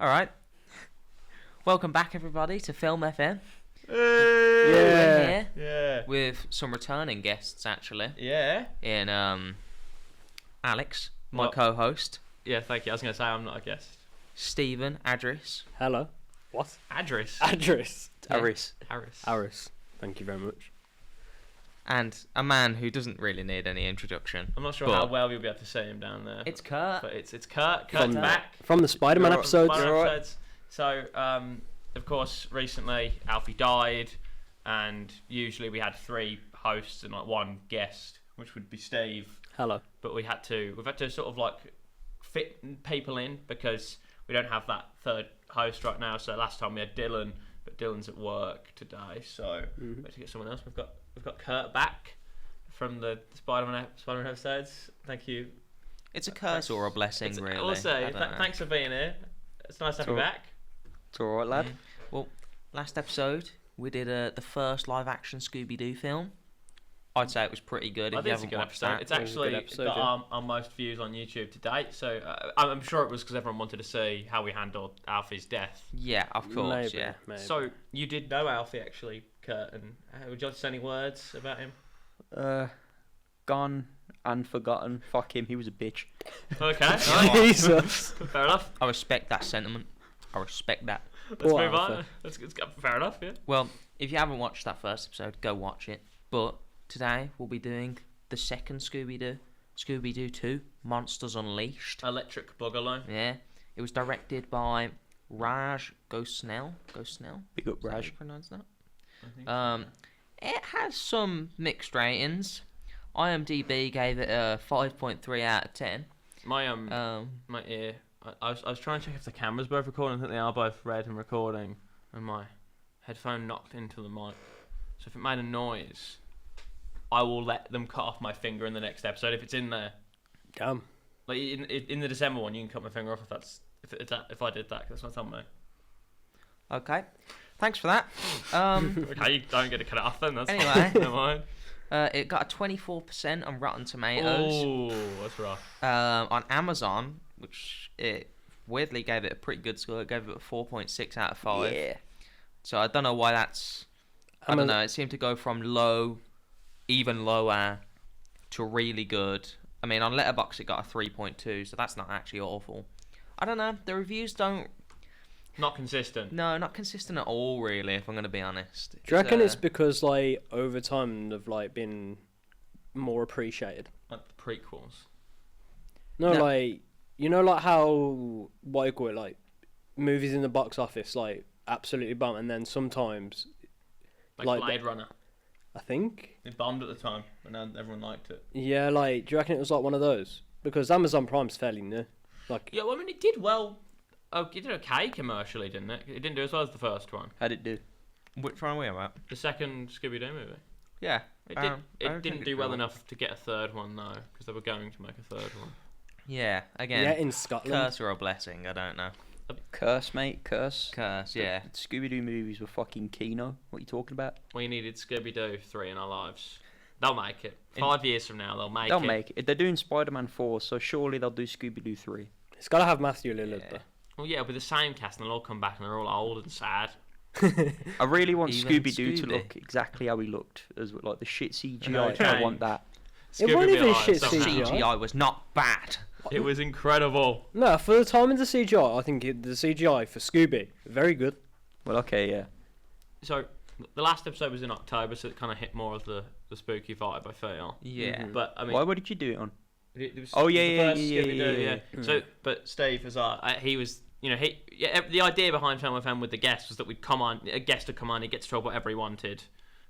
Alright. Welcome back, everybody, to Film FM. Hey! We're here Yeah. with some returning guests, actually. Yeah. In Alex, my Well- co-host. Yeah, thank you. I was going to say I'm not a guest. Stephen Adris. Hello. What? Adris. Adris. Yeah. Harris. Aris. Thank you very much. And a man who doesn't really need any introduction. I'm not sure But- how well you'll be able to see him down there. It's Kurt. But it's Kurt. From- Kurt's back. From the Spider-Man You're- episodes. Spider-Man You're right. episodes. So, of course, recently Alfie died, and usually we had 3 hosts and like 1 guest, which would be Steve. Hello. But we've had to sort of like fit people in because we don't have that 3rd host right now. So last time we had Dylan, but Dylan's at work today, so we have to get someone else. We've got Kurt back from the Spider-Man episodes. Thank you. It's a curse or a blessing, really. Also, I don't know. thanks for being here. It's nice to have you back. It's alright, lad. Well, last episode, we did the first live-action Scooby Doo film. I'd say it was pretty good I if think you it's a haven't good watched episode. that. It's It was a good actually episode, got our most views on YouTube to date, so I'm sure it was because everyone wanted to see how we handled Alfie's death. Yeah, of course, Maybe, yeah. maybe. So you did know Alfie actually, Kurt, and would you like to say any words about him? Gone and forgotten. Fuck him, he was a bitch. Okay, Jesus. fair enough. I respect that sentiment. I respect that. Let's Poor move on. Alfie. Let's go. Fair enough, yeah. Well, if you haven't watched that first episode, go watch it. But today we'll be doing the second Scooby Doo, Scooby Doo 2, Monsters Unleashed. Electric Boogaloo. Yeah, it was directed by Raj Gosnell. Gosnell? Big up, Is that how Raj. you pronounce that? I think It has some mixed ratings. IMDb gave it a 5.3 out of 10. my My ear. I was trying to check if the camera's both recording. I think they are both red and recording, and my headphone knocked into the mic. So if it made a noise, I will let them cut off my finger in the next episode if it's in there. Damn. Like in the December one, you can cut my finger off if I did that. 'Cause that's not on me. Okay, thanks for that. Okay, you don't get to cut it off then. That's Anyway. fine. Never mind. It got a 24% on Rotten Tomatoes. Oh, that's rough. On Amazon, which it weirdly gave it a pretty good score. It gave it a 4.6 out of 5. Yeah. So I don't know why that's... I don't know. It seemed to go from low, even lower, to really good. I mean, on Letterboxd it got a 3.2, so that's not actually awful. I don't know. The reviews don't... Not consistent. No, not consistent at all, really, if I'm going to be honest. Do you reckon it's because, like, over time they've, like, been more appreciated? Like the prequels. No, No. like, you know, like how, what you call it, like, movies in the box office, like, absolutely bomb, and then sometimes, Like Like Blade Runner. I think, It bombed at the time, but now everyone liked it. yeah, like, do you reckon it was, like, one of those? Because Amazon Prime's fairly new. Like, Yeah, well, I mean, it did well. Oh, it did okay commercially, didn't it? It didn't do as well as the first one. How'd it do? Which one are we about? The second Scooby Doo movie. Yeah. It I did. don't It think didn't it do did well well. enough to get a 3rd one though, because they were going to make a 3rd one. Yeah, again, yeah, in Scotland. curse or a blessing, I don't know. Curse, mate, curse. Curse, yeah. The Scooby-Doo movies were fucking Kino. What are you talking about? We needed Scooby Doo 3 in our lives. They'll make it. In- 5 years from now, they'll make They'll it. make it. They're doing Spider-Man 4, so surely they'll do Scooby-Doo 3. It's got to have Matthew Lillard, Yeah. Well, yeah, with the same cast, and they'll all come back, and they're all old and sad. though. I really want Even Scooby-Doo to Scooby. look exactly how he looked, as like the shit CGI. No I change. want that. It wasn't Scooby even Doo shit somehow. CGI. CGI was not bad. It was incredible. No, for the time in the CGI, I think the CGI for Scooby, very good. Well, okay, yeah. So, the last episode was in October, so it kind of hit more of the spooky vibe, I feel. Yeah. Mhm. But, I mean... What did you do it on? It was Oh, yeah, the yeah, first yeah, Scooby-Doo, yeah, yeah. So, but Steve was he was, you know, the idea behind Film FM with the guest was that we'd come on, a guest would come on, he gets to talk whatever he wanted.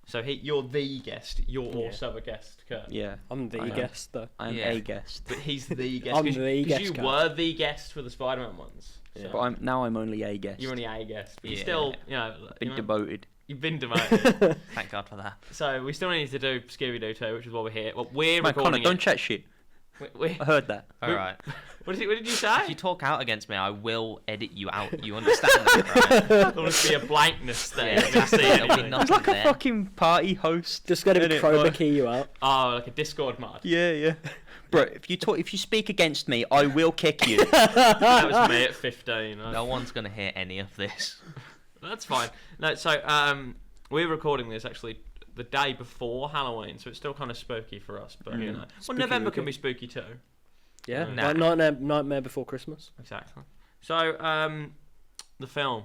So you're the guest, you're Yeah. also a guest, Kurt. Yeah. I'm the I know. guest, though. I'm Yeah. a guest. But he's the guest. I'm 'cause- the 'cause guest, you Kurt. were the guest for the Spider-Man ones. Yeah. So But now I'm only a guest. you're only a guest, but Yeah. you still, you know, Been devoted. you've been demoted. Thank God for that. So we still need to do Scooby Doo 2, which is what we're here. Well, we're Man, Connor, recording don't it. chat shit. We I heard that. All right. What did you say? If you talk out against me, I will edit you out. You understand that, right? There'll just be a blankness there. Yeah, You can't see there'll be anything. nothing It's like a there. fucking party host. Just got to innit? chroma Like- key you out. Oh, like a Discord mod. Yeah. Bro, if you speak against me, I will kick you. That was me at 15. No one's gonna hear any of this. That's fine. No, so we're recording this actually the day before Halloween, so it's still kind of spooky for us. But you know, well, Spooky November weekend. can be spooky too. Yeah, Nah. like Nightmare Before Christmas. Exactly. So the film.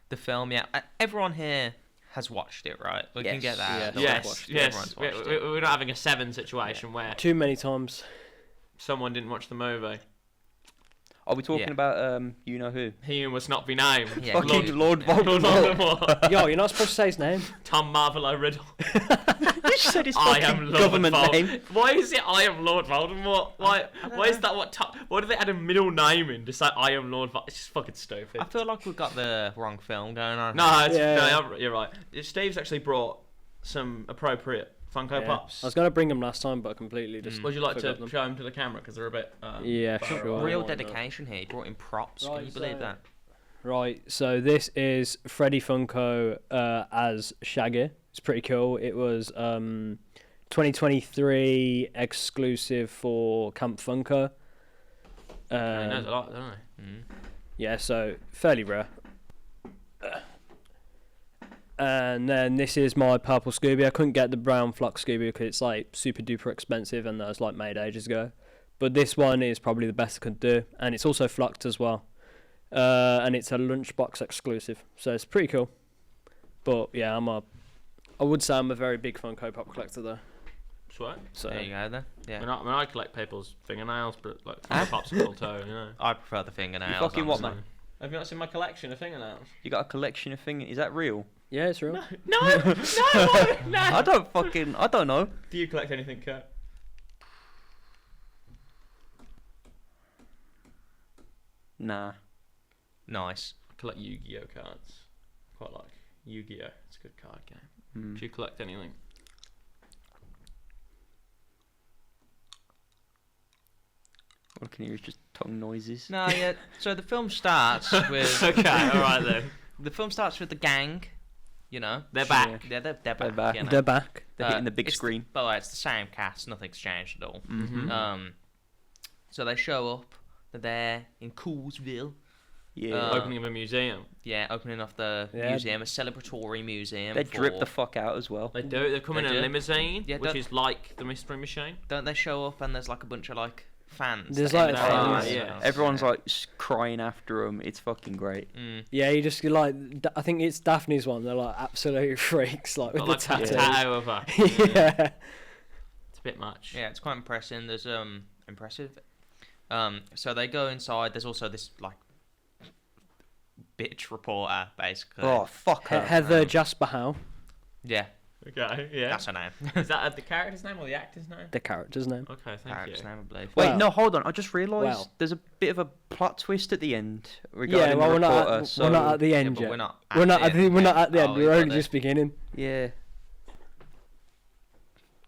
The film, yeah. Everyone here has watched it, right? We can Yes. get that. Yeah. Yes, Everyone's yes. watched it. We're not having a Seven situation where Too many times. someone didn't watch the movie. Are we talking Yeah. about you know who? He who must not be named. Yeah, Fucking Lord yeah. Lord Voldemort. Voldemort. Yo, you're not supposed to say his name. Tom Marvolo Riddle. You said his I fucking am Lord government name. Why is it I am Lord Voldemort? Why is that why do they add a middle name in to say I am Lord Voldemort? It's just fucking stupid. I feel like we've got the wrong film going on. No, it's, Yeah. no, you're right. Steve's actually brought some appropriate Funko Yeah. Pops. I was gonna bring them last time, but I completely just. Would you like to forgot them. show them to the camera because they're a bit? Yeah, far sure. away. Real Why not? dedication here. He brought in props. Right, Can you believe so- that? Right, so this is Freddy Funko as Shaggy. It's pretty cool. It was 2023 exclusive for Camp Funko. He knows a lot, doesn't he? Yeah, so fairly rare. And then this is my purple Scooby. I couldn't get the brown flock Scooby because it's like super duper expensive and that was like made ages ago. But this one is probably the best I could do, and it's also flocked as well. And it's a lunchbox exclusive, so it's pretty cool. But yeah, I would say I'm a very big Funko Pop collector though. Sweet. So There you go then. Yeah. I collect people's fingernails, but like Funko Pops are cool too, you know. I prefer the fingernails. You fucking what, honestly. man? Have you not seen my collection of fingernails? You got a collection of things. Is that real? yeah, it's real. No, no. I don't know. Do you collect anything, Kurt? Nah. Nice. I collect Yu-Gi-Oh cards. Quite like Yu-Gi-Oh. It's a good card game. Mm. Do you collect anything? All I can hear is just tongue noises. No, yeah. So the film starts with. Okay, all right then. The film starts with the gang. You know. They're back. Yeah, they're back. They're back. You know. They're back. They're hitting the big it's screen. By the way, it's the same cast. Nothing's changed at all. Mm-hmm. So they show up. They're there in Coolsville. Yeah. Opening of a museum. Yeah, opening off the Yeah. museum, a celebratory museum. They drip for- the fuck out as well. They do. They come in They a do. limousine, Yeah, which don't- is like the Mystery Machine. Don't they show up and there's like a bunch of like fans? There's that like enter fans. the Yeah. house. Everyone's like crying after them. It's fucking great. Mm. Yeah, you just like I think it's Daphne's one. They're like absolute freaks, like with Got the like tattoo. a tattoo of her. Yeah. It's a bit much. Yeah, it's quite impressive. There's impressive. So they go inside. There's also this like bitch reporter, basically. Oh fuck her. Heather Jasper Howe, Yeah, Okay. Yeah. that's her name. Is that the character's name or the actor's name? the character's name. Okay. Thank Character's you. name, I believe. Wait, Well- no, hold on. I just realised Well. there's a bit of a plot twist at the end Yeah, regarding well, the we're reporter. not, so we're not at the Yeah, end but yet. we're not. We're not at the, we're not at the end. Oh, We're you got only it. just beginning. yeah.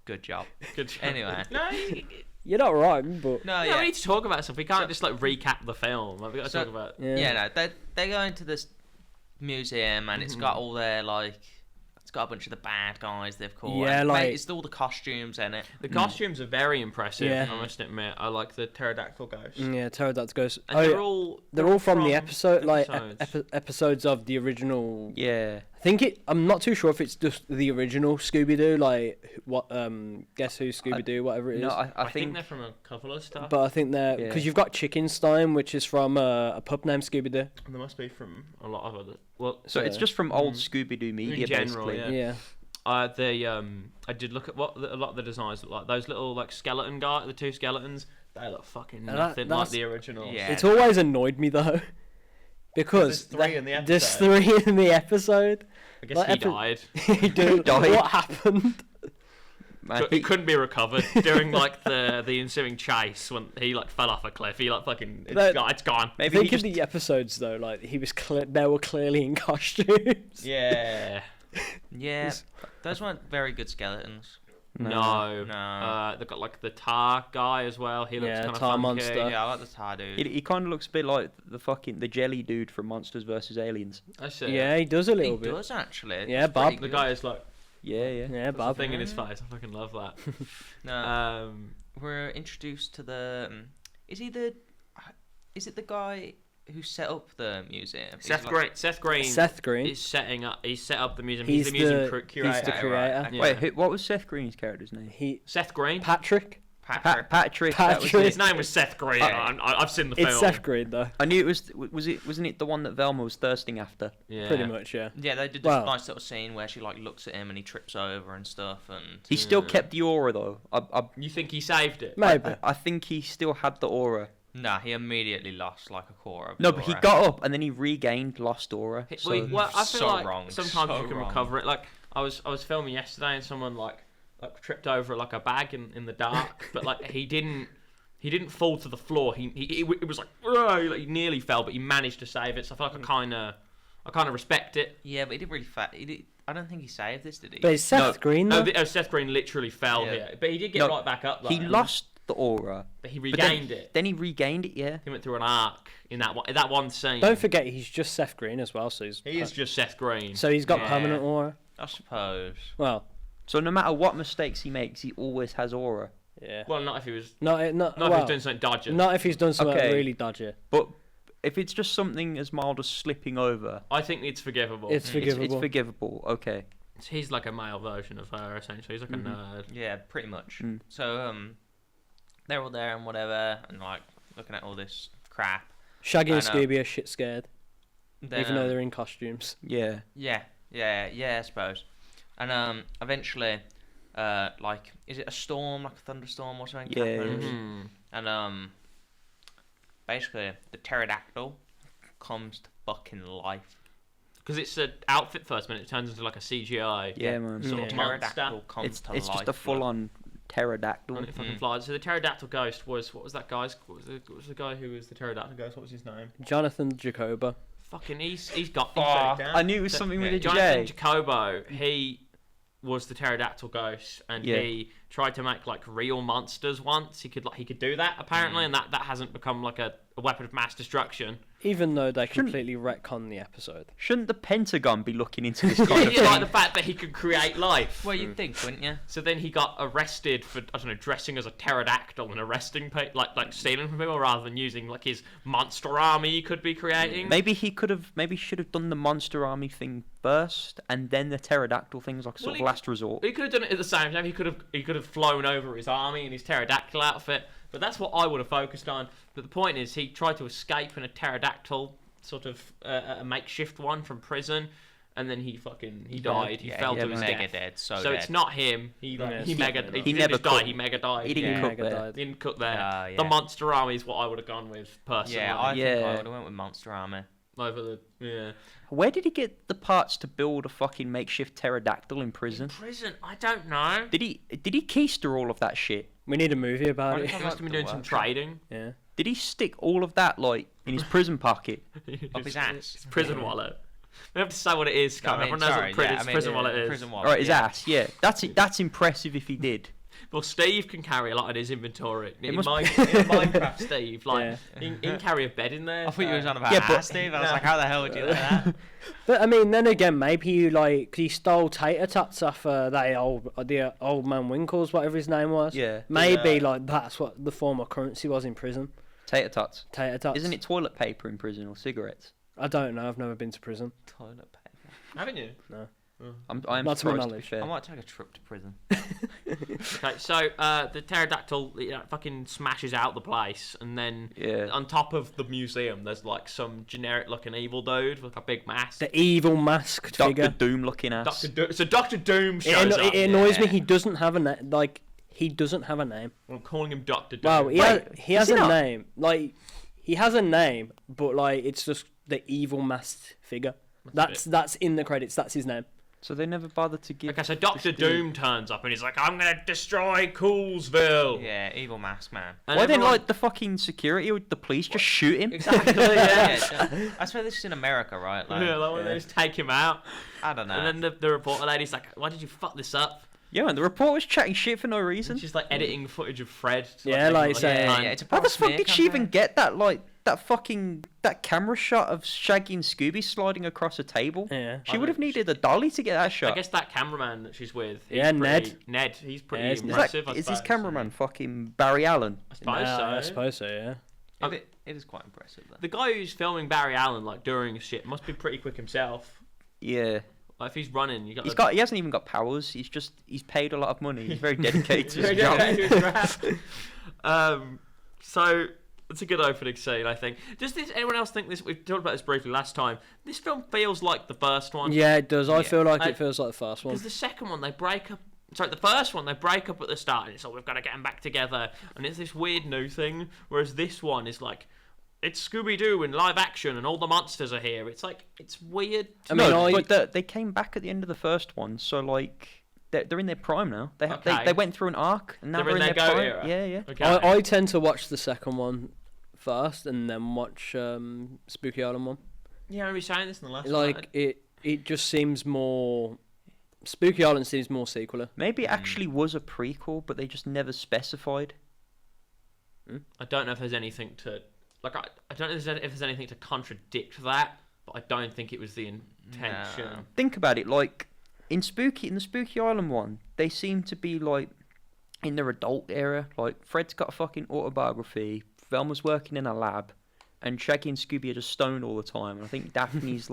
Good job. Good job. Anyway. No. You're not wrong, but No, No, yeah. we need to talk about stuff. We can't just like recap the film. Like, we got to So- talk about. yeah. Yeah, no, they go into this museum and it's got all their like, it's got a bunch of the bad guys they've caught. Yeah, and, like- mate, it's all the costumes in it. The costumes are very impressive. Yeah. I must admit, I like the pterodactyl ghost. Yeah, Pterodactyl Ghost. And Oh, they're yeah. all They're all from the episode, like episodes. episodes of the original. Yeah. I think it. I'm not too sure if it's just the original Scooby Doo, like what Guess Who Scooby Doo, whatever it is. No, I I think think they're from a couple of stuff. But I think they're because Yeah. you've got Chickenstein, which is from a pub named Scooby Doo. There must be from a lot of other. Well, so. It's Yeah. just from old Scooby Doo media, general, basically. Yeah. Yeah. I did look at what a lot of the designs look like. Those little like skeleton guy, the two skeletons, they look fucking that- nothing like that's- the original. Yeah. It's always annoyed me though, because There's three in the there's episode. 3 in the episode. I guess Like, he epi- died. Dude, Died. what happened? Man, It couldn't be recovered during like the ensuing chase when he like fell off a cliff. He like fucking it's gone. maybe he Think just of the episodes though, like he was they were clearly in costumes. Yeah. Yeah, those weren't very good skeletons. No. No. They've got like the tar guy as well. He looks Yeah, kind of tar funky. monster. Yeah, I like the tar dude. He kind of looks a bit like the jelly dude from Monsters vs Aliens. I see. Yeah, he does a He little bit. does actually. Yeah, It's pretty Bob. The good. guy is like Yeah. Yeah, there's a Bob. thing in his face. I fucking love that. No, we're introduced to the. Is it the guy who set up the museum? Seth Green. Seth Green. He's setting up. He's set up the museum. He's He's the museum the- curator. he's the creator. Okay. Wait, what was Seth Green's character's name? Seth Green. Patrick. Patrick. Patrick. That was Patrick. His name was Seth Green. I've seen the film. It's Seth Green though. I knew it was. Wasn't it the one that Velma was thirsting after? Yeah. Pretty much, yeah. Yeah, they did this Well- nice little scene where she like looks at him and he trips over and stuff, and He still Yeah. kept the aura though. You think he saved it? Maybe. I think he still had the aura. nah, he immediately lost like a quarter of. No, his but he aura. got up and then he regained lost aura. Well, I feel So like wrong, sometimes so you can wrong. recover it. Like I was filming yesterday and someone like tripped over like a bag in the dark, but like he didn't fall to the floor. It was like, he nearly fell, but he managed to save it. So I feel like I kind of respect it. Yeah, but he did really I don't think he saved this, did he? But it's Seth Green No, though. Seth Green literally fell Yeah. here, but he did get No, right back up. Though. He lost the aura, but he but then- regained it. Then he regained it. Yeah. He went through an arc in that one scene. Don't forget he's just Seth Green as well, so He is just Seth Green. so he's got Yeah. permanent aura. I suppose. Well, So no matter what mistakes he makes, he always has aura. yeah. Well, not if he was. Not Not if well, he's doing something dodgy. not if he's done something Okay. really dodgy. But if it's just something as mild as slipping over, I think it's forgivable. It's forgivable. it's forgivable. Okay. He's like a male version of her, essentially. He's like a nerd. Yeah, pretty much. Mm. So they're all there and whatever, and like looking at all this crap. Shaggy and I know. Scooby are shit scared, Then, even though they're in costumes. Yeah. yeah, I suppose. And eventually, like, is it a storm, like a thunderstorm or something? Yeah, happens? Mhm. And basically the pterodactyl comes to fucking life. Because it's an outfit first, but it turns into like a CGI. Yeah, man. Sort Yeah. of Pterodactyl monster. comes It's to it's life. just a full-on pterodactyl. And it fucking Mm. flies. So the pterodactyl ghost was what was that guy's? What was the guy who was the pterodactyl ghost? What was his name? Jonathan Jacoba. Fucking he's got. Oh, I knew it was So- something yeah, with a Jonathan J. Jacobo. He was the pterodactyl ghost, and Yeah. he tried to make like real monsters once. He could do that apparently, and that hasn't become like a weapon of mass destruction. Even though they Shouldn't- completely retcon the episode. Shouldn't the Pentagon be looking into this Yeah, kind of you like thing? the fact that he could create life. Well, you'd think, wouldn't you? So then he got arrested for I don't know dressing as a pterodactyl and arresting like stealing from people rather than using like his monster army he could be creating. Maybe should have done the Monster Army thing first, and then the pterodactyl thing's like sort of Well, last resort. He could have done it at the same time. He could have flown over his army in his pterodactyl outfit. But that's what I would have focused on. But the point is, he tried to escape in a pterodactyl sort of a makeshift one from prison, and then he died. He fell to his mega death. dead. So So dead. it's not him. He Yeah, he it's mega. not He, him. didn't never just die. cooked. He mega died. He didn't Yeah, cook Mega there. died. Didn't cook there. Yeah. The Monster Army is what I would have gone with personally. Yeah, I think Yeah. I would have went with Monster Army. over the yeah. Where did he get the parts to build a fucking makeshift pterodactyl in prison? Prison. I don't know. Did he keister all of that shit? We need a movie about Why it. don't He must have been doing some trading. Yeah. Did he stick all of that like in his prison pocket? Up his ass. His prison wallet. We have to say what it is, I Scott. mean, Everyone knows sorry, what yeah, I mean, prison wallet is. Prison wallet. All right, his yeah. ass. Yeah, that's impressive if he did. Well, Steve can carry a lot in his inventory. In must- Minecraft, Steve, like, Yeah. he can carry a bed in there. I thought you was on about Yeah, ass, but- Steve. I was like, how the hell would you do that? But I mean, then again, maybe he stole tater tots off the old man Winkles, whatever his name was. Yeah. Maybe Yeah. like that's what the form of currency was in prison. Tater tots. Tater tots. Isn't it toilet paper in prison or cigarettes? I don't know. I've never been to prison. Toilet paper. Haven't you? I am Not to my surprised, to be knowledge. fair. I might take a trip to prison. Okay, so the pterodactyl fucking smashes out the place, and then Yeah. on top of the museum, there's like some generic-looking evil dude with a big mask. The evil masked Dr. figure. Doom looking ass. So Dr. Doom It, shows up. it annoys me. yeah. He doesn't have a he doesn't have a name. I'm calling him Dr. Doom. Well, he has he a not? name. Like he has a name, but like it's just the evil masked figure. That's in the credits. That's his name. So they never bothered to give. Okay, so Dr. this dude- Doom turns up and he's like, I'm gonna destroy Coolsville. Yeah, evil mask man. And Why didn't everyone- like the fucking security or the police just shoot him? Exactly, yeah. Yeah, I swear this is in America, right? Like, Yeah, like when they just take him out. I don't know. And then the reporter lady's like, why did you fuck this up? Yeah, and the reporter's chatting shit for no reason. She's like editing footage of Fred. To, Yeah, make like it saying- fun. Yeah, it's a How the proper fuck smear did she even campaign. get that camera shot of Shaggy and Scooby sliding across a table? Yeah. She would have needed a dolly to get that shot. I guess that cameraman that she's with. He's Yeah, pretty, Ned. He's pretty Yeah, isn't it? impressive. I Is suppose. his cameraman fucking Barry Allen? I suppose Nah, so. I suppose so. Yeah. It is quite impressive. Though. The guy who's filming Barry Allen like during shit must be pretty quick himself. Yeah. Like, if he's running, you got. He hasn't even got powers. He's paid a lot of money. He's very dedicated to his Very job. dedicated to his craft. So it's a good opening scene, I think. Does anyone else think this? We've talked about this briefly last time. This film feels like the first one. Yeah, it does. I Yeah. feel like it feels like the first one. Because the second one, they break up. Sorry, the first one, they break up at the start, and it's like, we've got to get them back together, and it's this weird new thing. Whereas this one is like, it's Scooby Doo in live action, and all the monsters are here. It's like, it's weird. I mean, But they came back at the end of the first one, so like they're in their prime now. Okay. They went through an arc, and now They're they're in in their their goat prime. era. Yeah, yeah. Okay. I tend to watch the second one first, and then watch Spooky Island one. Yeah, I remember you saying this in the last one. Like it just seems more. Spooky Island seems more sequel. Maybe it actually was a prequel, but they just never specified. I don't know if there's anything to like. I don't know if there's anything to contradict that, but I don't think it was the intention. No. Think about it, like in the Spooky Island one, they seem to be like in their adult era. Like Fred's got a fucking autobiography, Velma's working in a lab, and Shaggy and Scooby are just stoned all the time. And I think Daphne's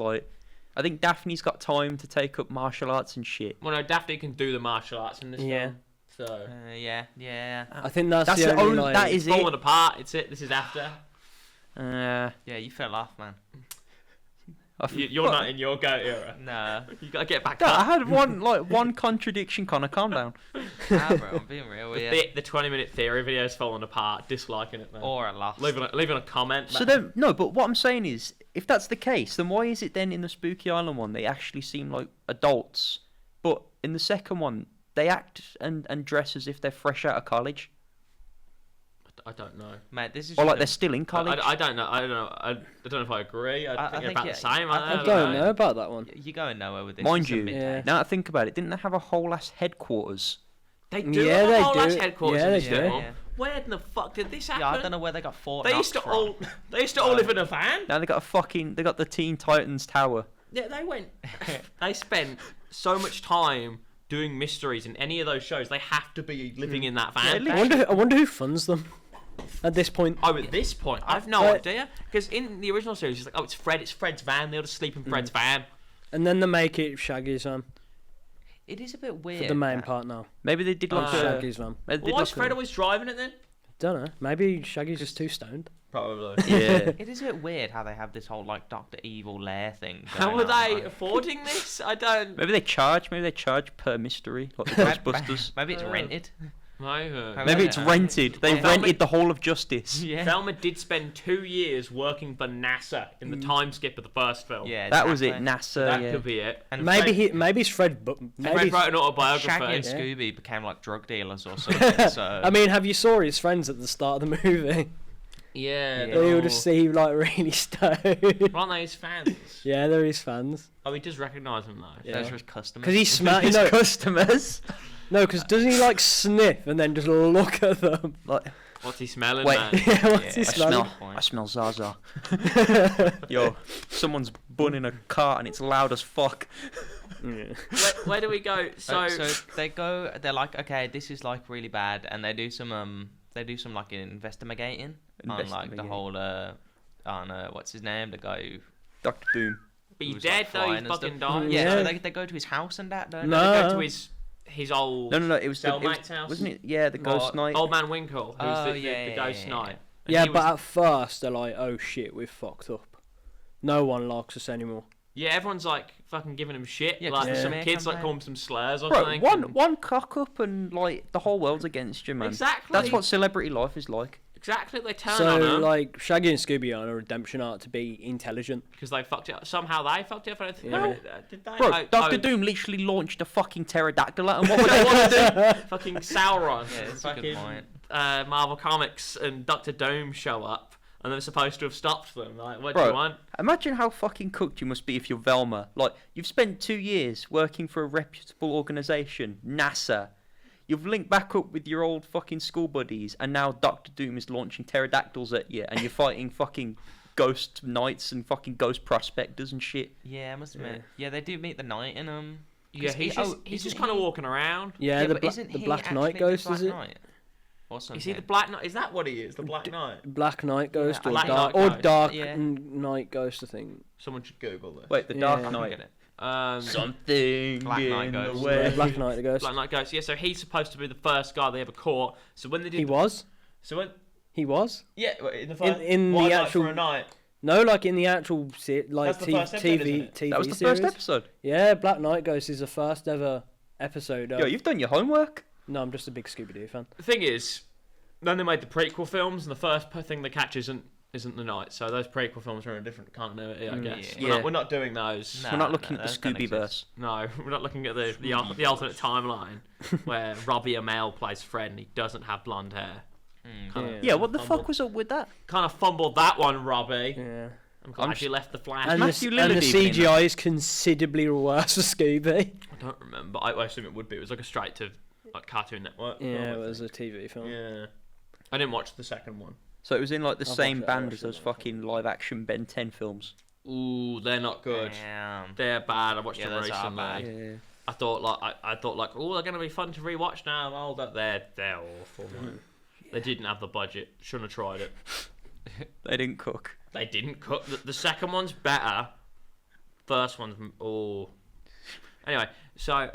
Daphne's got time to take up martial arts and shit. Well, no, Daphne can do the martial arts in this Yeah. film. So Yeah. I think that's That's the the only. only. Like, That is it's it. falling apart. It's it. This is after. Yeah, you fell off, man. You're not in your goat era. Nah. You gotta get back I up. had one contradiction. Connor, calm down. Nah, bro, I'm being real with you. The 20-minute theory video is falling apart. Disliking it, man. Or a loss. Leaving a comment. So then, no, but what I'm saying is, if that's the case, then why is it then in the Spooky Island one they actually seem like adults, but in the second one they act and dress as if they're fresh out of college, I don't know. Mate, this is or just like a- they're still in college? I don't know. I don't know. I don't know if I agree. I think they're about the same. I I don't know about that one. You're going nowhere with this. Mind It's a you, mid-take. now that I think about it, didn't they have a whole ass headquarters? They do Yeah, have a they whole do. ass headquarters Yeah, in they this do. film. Yeah. Where in the fuck did this happen? Yeah, I don't know where they got Fort They Knox used to from. all live in a van. Now they got the Teen Titans Tower. Yeah, they spent so much time doing mysteries in any of those shows. They have to be living in that van. Yeah, I wonder who funds them at this point. Oh, at this point, I've no But- idea. Because in the original series, it's like, oh, it's Fred's van. They'll just sleep in Fred's van. And then they make it Shaggy's van It is a bit weird. for the main that- part now. Maybe they did like Shaggy's van. maybe they did Why is like Fred always driving it then? Don't know. Maybe Shaggy's just too stoned. Probably. yeah. It is a bit weird how they have this whole like Doctor Evil lair thing. How going are on, they like- affording this? I don't. Maybe they charge per mystery, like the Ghostbusters. Maybe it's rented. Maybe it's Yeah. rented. They Yeah. rented the whole of Justice. Yeah. Velma did spend 2 years working for NASA in the time skip of the first film. Yeah. That was it. exactly. NASA. That yeah. could be it. And Maybe it's Fred. But Fred maybe. wrote an autobiography. Shaggy and Yeah. Scooby became like drug dealers or something. So I mean, have you saw his friends at the start of the movie? Yeah. Yeah. They all just seem like really stoned. Aren't they his fans? Yeah, they're his fans. Oh, he does recognise them though. Yeah. those are his customers. Because he's smart. His No, customers. no, because doesn't he like sniff and then just look at them? Like, What's he smelling, Wait. man? Yeah, what's he Yeah. smelling? I smell Zaza. Yo, someone's bunning a cart and it's loud as fuck. Yeah. Where do we go? So, So they go. They're like, okay, this is like really bad, and they do some like investigating on like the Investigating. whole on what's his name, the guy who Dr. Doom. but he's who's, dead like, though. flying He's and fucking stuff. died. Yeah, Yeah. so they go to his house and that, don't No. they? They go to his old No, it was cellmate's house. wasn't it? Yeah, the ghost Or knight. Old Man Winkle, who's Oh, the yeah, ghost yeah, knight. yeah. And Yeah, he but was- at first they're like, "Oh shit, we've fucked up. No one likes us anymore." yeah, everyone's like fucking giving him shit. Yeah, 'cause like the some smear kids like campaign. call him some slurs or Bro, something. one cock up and like the whole world's against you, man. Exactly. That's what celebrity life is like. Exactly. They turn So on him like Shaggy and Scooby are on a redemption arc to be intelligent. because they fucked it up. Somehow they fucked it up. Yeah. No, did they? Bro, Oh, Doctor oh, Doom literally launched a fucking pterodactyl at him. What would they want to do? Fucking Sauron. Yeah, that's a fucking, good point. Marvel Comics and Doctor Doom show up. and they're supposed to have stopped them. Like, what do Bro, you want? Imagine how fucking cooked you must be if you're Velma. Like, you've spent 2 years working for a reputable organisation, NASA. You've linked back up with your old fucking school buddies, and now Doctor Doom is launching pterodactyls at you, and you're fighting fucking ghost knights and fucking ghost prospectors and shit. Yeah, I must admit. Yeah, they do meet the knight in them. Yeah, he's just kind of walking around. Yeah, the, but isn't the he Black actually Knight the Ghost, Black is it? Knight? Or something. Is he the Black Knight? Is that what he is? The Black Knight? Black Knight Ghost Yeah, or Black Dark Knight or Ghost. Dark Yeah. Knight Ghost, I think. Someone should Google this. Wait, the Yeah. Dark I I Knight. get it. Something Black Knight in Ghost. the Yeah, way. Black Knight the Ghost. Black Knight Ghost. Yeah, so he's supposed to be the first guy they ever caught. So when they did, He was. So when He was. yeah, in the first in One the Night actual for a night. No, like in the actual like That's the first episode, isn't TV it? TV That was the series. first episode. Yeah, Black Knight Ghost is the first ever episode. Yo, you've done your homework. No, I'm just a big Scooby Doo fan. The thing is, then they made the prequel films, and the first thing they catch isn't the night. So those prequel films are in a different continuity, I guess. yeah. We're not doing those. No. We're not looking at the those don't Scooby Verse. No, we're not looking at the alternate timeline where Robbie Amell plays Fred and he doesn't have blonde hair. Yeah, what the fuck was up with that? Kind of fumbled that one, Robbie. Yeah. I'm glad I'm you left the Flash. And Matthew the, and the Lillard even in CGI is considerably worse for Scooby. I don't remember. I assume it would be. It was like a straight to like Cartoon Network. Yeah, film, it I was a think. TV film. Yeah. I didn't watch the second one. So it was in like the I've same watched it, band I've as watched those it. fucking live action Ben 10 films. Ooh, they're not good. Damn. They're bad. I watched Yeah, them those are recently. bad. Yeah. I thought like, oh, they're gonna be fun to rewatch now. Oh, they're awful. Man. They didn't have the budget. Shouldn't have tried it. They didn't cook. They didn't cook. The second one's better. First one's Anyway, so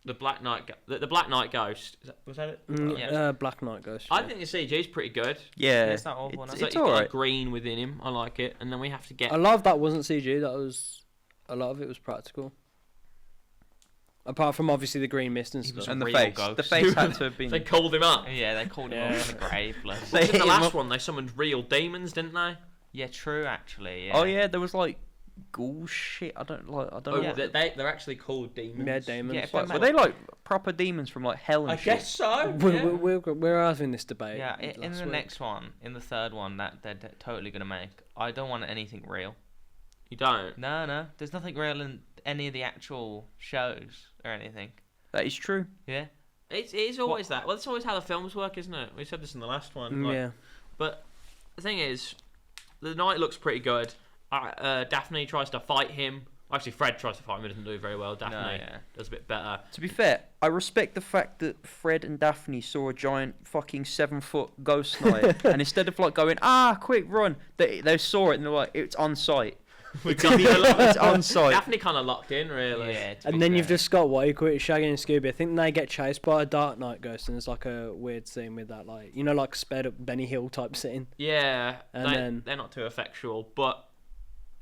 the Black Knight, the Black Knight Ghost. Was that it? Yeah. Black Knight Ghost. I Yeah. think the CG's pretty good. Yeah, It's not awful, no. It's, it's like, he's got alright. like green within him. I like it. And then we have to get. A lot of that wasn't CG. That was a lot of it was practical. Apart from obviously the green mist and He was stuff. And the real face. ghost. The face had to have been. They called him up. Yeah, they called him Yeah. up from the grave. Bless. They In the hit him last up. one, they summoned real demons, didn't they? Yeah, true. Actually. Yeah. Oh yeah, there was like ghoul shit. I don't know. Oh, yeah. What, they're actually called demons. Yeah, demons. Yeah, if like, they were ma- they like proper demons from like hell and I shit? guess so. We're having this debate. Yeah, in last the week. next one, in the third one, that they're totally gonna make. I don't want anything real. You don't. No, there's nothing real in any of the actual shows or anything. That is true. Yeah. It's always that. Well, it's always how the films work, isn't it? We said this in the last one. like- Yeah. But the thing is, the night looks pretty good. Daphne tries to fight him. Actually, Fred tries to fight him. He doesn't do very well. Daphne yeah. does a bit better. To be fair, I respect the fact that Fred and Daphne saw a giant fucking 7-foot ghost knight, and instead of like going, quick run, they saw it and they're like, it's on site. It's on site. Daphne kind of locked in, really. Yeah. to And be then you've fair. just got what you call it, Shaggy and Scooby. I think they get chased by a Dark Knight ghost, and there's like a weird scene with that, like like sped up Benny Hill type scene. Yeah, And then- they're not too effectual, but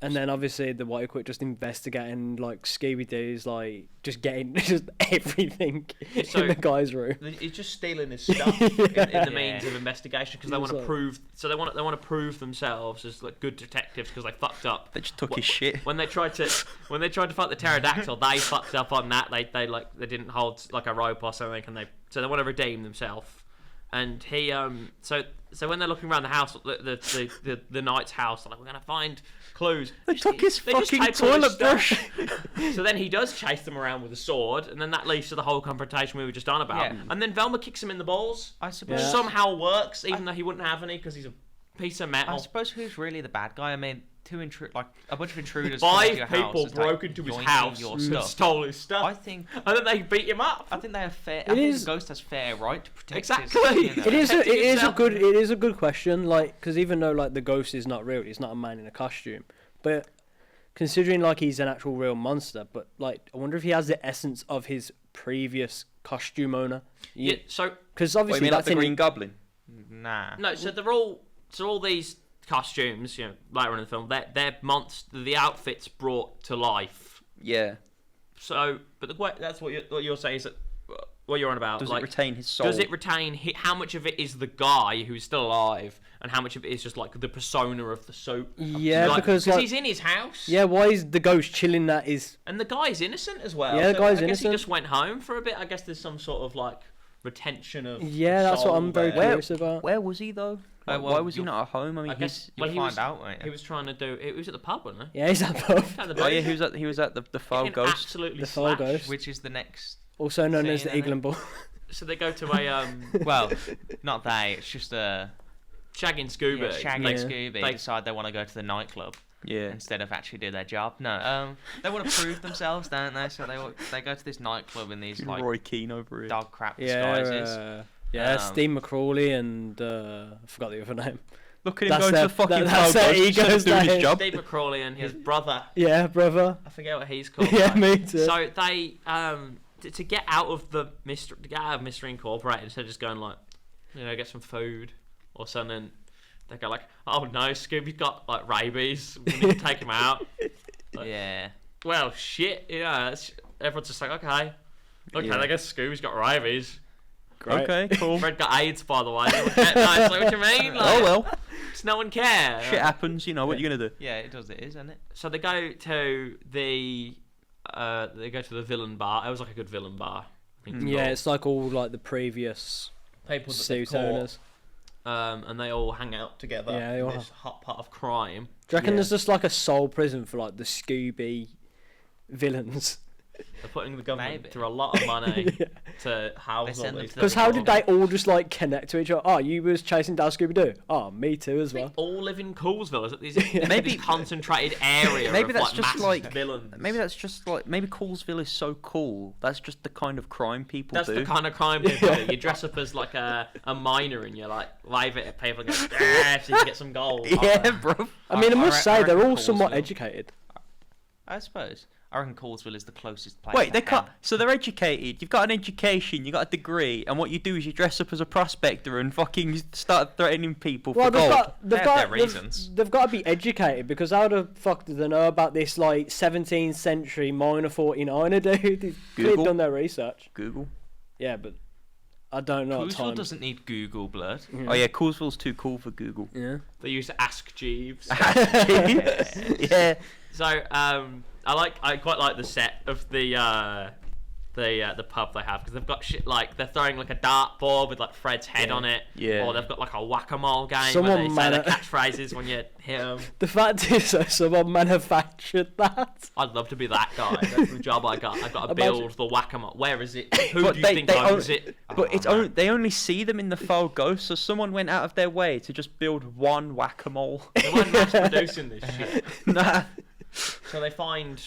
And then obviously the what you call it, just investigating like Scooby Doo's like just getting just everything So- in the guy's room. he's just stealing his stuff in the Yeah. means of investigation because they want to Exactly. prove. So they want to prove themselves as like good detectives because they fucked up. They just took Wh- his shit. When they tried to fight the pterodactyl, they fucked up on that. They didn't hold like a rope or something, and so they want to redeem themselves. And he so when they're looking around the house, the knight's house, they're like, we're gonna find clues. They took his They just fucking take all his toilet brush. So then he does chase them around with a sword, and then that leads to the whole confrontation we were just on about. Yeah. And then Velma kicks him in the balls. I suppose. Yeah. Somehow works, even though he wouldn't have any because he's a piece of metal. I suppose who's really the bad guy? I mean, like a bunch of intruders. come into Five your people house and start broke into his yoinking house Your and stuff. stole his stuff. I think. And then they beat him up. I think they have fair. It I think is- the ghost has fair right to protect. Exactly. His, It is a, Protecting it is a himself. good it is a good question, like because even though like the ghost is not real, he's not a man in a costume, but considering like he's an actual real monster, but like I wonder if he has the essence of his previous costume owner. Yeah. So Because What, you obviously mean like that's the in Green Goblin? Nah. no. So they're all these costumes. Later on in the film, they're monster. The outfits brought to life. Yeah. So, but that's what you're saying is that what you're on about. Does like, it retain his soul? Does it retain how much of it is the guy who's still alive, and how much of it is just like the persona of the suit? Yeah, Like, because like, he's in his house. yeah, why is the ghost chilling that is And the guy's innocent as well. Yeah, the so guy's I guess he innocent. just went home for a bit. I guess there's some sort of like retention of. Yeah, that's what I'm very there. curious about. Where was he though? Well, Why was he you'll- not at home? I mean, I guess You'll he find was, out, won't he you? was trying to do. It was at the pub, wasn't he? Yeah, he's that pub. At the oh yeah, booth. he was at the Foul Getting Ghost. Absolutely The Foul slashed. Ghost. Which is the next. Also known as Scene, the innit? Eagle and Bull. So they go to a Well, not they. It's just Shaggy and Scooby. yeah, Shaggy Yeah. and Scooby They- decide they want to go to the nightclub Yeah. instead of actually do their job. No, they want to prove themselves, don't they? So they go to this nightclub in these like Roy Keane over here. dog crap Yeah, disguises. Steve McCrawley and I forgot the other name. Look at him That's go their- to the fucking that's Foul their Ghost instead of ego's doing his name. job. Steve McCrawley and his brother. Yeah, brother. I forget what he's called. Yeah, like. me too. So they to get out of the Mystery Incorporated, instead of just going like, get some food or something, they go like, oh no, Scooby's got like rabies. We need to take him out. Like, Yeah. well, shit. Everyone's just like, okay, Yeah. I guess Scooby's got rabies. Great. Okay, cool. Fred got AIDS, by the way. No, it's like, what do you mean? Like, Oh well, Does no one care? shit happens. You know what you're gonna do. Yeah, it does. It is, isn't it? So they go to the villain bar. It was like a good villain bar. I think it's Yeah, called. it's like all like the previous People that they've suit caught, owners. and they all hang out together Yeah, they in all this hot pot of crime. Do you reckon Yeah. there's just like a soul prison for like the Scooby villains? They're putting the government Maybe. through a lot of money Yeah. to house They all send them these. to the Because how did Well- they all just like connect to each other? Oh, you was chasing down Scooby Doo. Oh, me too as They well. all live in Coolsville. Is it these Maybe- this concentrated area? Maybe of, that's like, just massive like villains. maybe that's just like maybe Coolsville is so cool. That's just the kind of crime people That's do. the kind of crime people do. You dress up as like a miner and you like wave it at people and go, yeah, so you can get some gold. Yeah, bro. I mean, I must say they're all Coolsville. somewhat educated. I suppose. I reckon Coolsville is the closest place. Wait, to they can't. hell. So they're educated. You've got an education. You got a degree, and what you do is you dress up as a prospector and fucking start threatening people Well, for they've gold. got They have their reasons. They've got to be educated because how the fuck do they know about this like 17th century minor 49er dude? He's clearly Google. done their research. Google. Yeah, but I don't know. Coolsville doesn't need Google blood. Yeah. Oh yeah, Coolsville's too cool for Google. Yeah. They used to Ask Jeeves. Yeah. So I quite like the set of the pub they have because they've got shit like they're throwing like a dartboard with like Fred's head on it. Yeah. Or they've got like a whack-a-mole game Someone where they say their manu- catchphrases when you hit them. The fact is, though, someone manufactured that. I'd love to be that guy. That's the job I got. I got to Imagine- build the whack-a-mole. Where is it? Who But do you they- think they owns own- it? But Oh, it's man. only, they only see them in the Foul Ghost, so someone went out of their way to just build one whack-a-mole. They weren't mass producing this shit. Nah. So they find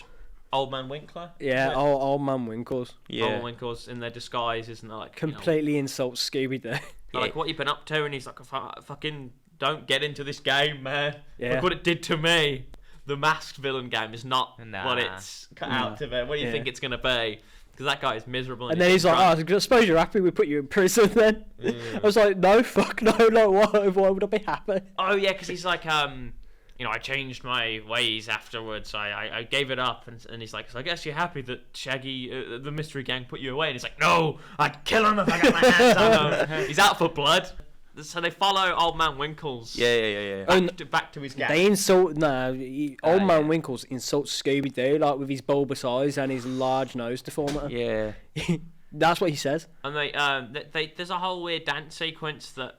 Old Man Winkler. Yeah, old man Winkles Old Yeah. Man Winkle's in their disguises and they're like completely insults Scooby Doo. They're like, what you been up to? And he's like, fucking don't get into this game, man. Yeah. Look what it did to me. The masked villain game is not Nah. what it's cut out to be. What do you Yeah. think it's going to be? Because that guy is miserable. And then he's like, "Oh, I suppose you're happy we put you in prison then." I was like, "No, fuck no, like why would I be happy?" oh, yeah, because he's like, I changed my ways afterwards. I gave it up. And he's like, so I guess you're happy that Shaggy, the mystery gang, put you away. And he's like, no, I'd kill him if I got my hands on him. He's out for blood. So they follow Old Man Winkles Yeah. back to his gang. They insult old yeah. man Winkles insults Scooby Doo like with his bulbous eyes and his large nose deformity. Yeah. That's what he says. And they there's a whole weird dance sequence that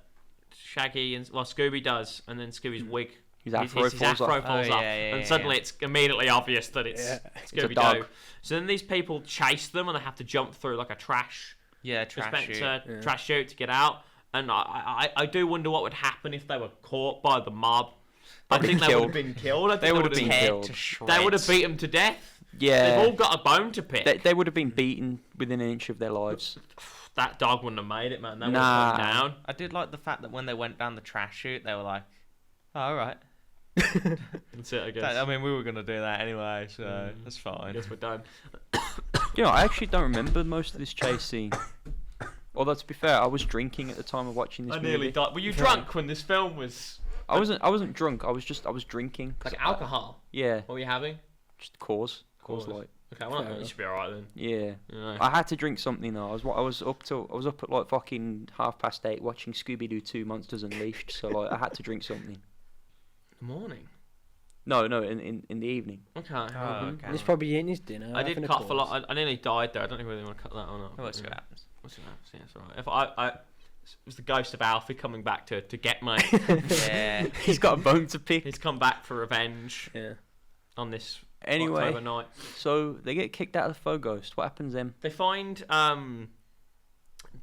Shaggy and Scooby does, and then Scooby's wig, His afro his falls afro off. falls Oh, off, yeah, yeah, and yeah, suddenly yeah. it's immediately obvious that it's Yeah. It's a Scooby Doo. dog. So then these people chase them, and they have to jump through like a trash Yeah, trash chute. dispenser, Yeah. trash chute to get out. And I do wonder what would happen if they were caught by the mob. I think they would have been killed. I think They would have been Head killed. to shreds. They would have beat them to death. Yeah. They've all got a bone to pick. They would have been beaten within an inch of their lives. That dog wouldn't have made it, man. They would Nah. have gone down. I did like the fact that when they went down the trash chute, they were like, oh, all right. That's it, I guess. I mean, we were going to do that anyway, so that's I fine. guess we're done. You know, I actually don't remember most of this chase scene. Although to be fair, I was drinking at the time of watching this I movie. nearly died. Were you drunk when this film was I wasn't drunk. I was drinking. like alcohol? Yeah, What were you having? just cause Coors. light. Okay, well, Fair you enough. should be alright then. Yeah. Yeah. I had to drink something though. I was up at like fucking 8:30 watching Scooby Doo 2 Monsters Unleashed. So like I had to drink something. The morning. No, in the evening. Okay. Oh, okay. He's probably eating his dinner. I did having cough a Coors. lot. I nearly died there. I don't know whether you want to cut that or not. Well, let's see what happens. What's it? Yeah, it's alright. If it was the ghost of Alfie coming back to get me. Yeah. He's got a bone to pick. He's come back for revenge. Yeah. On this Anyway, October night. so they get kicked out of the Faux Ghost. What happens then? They find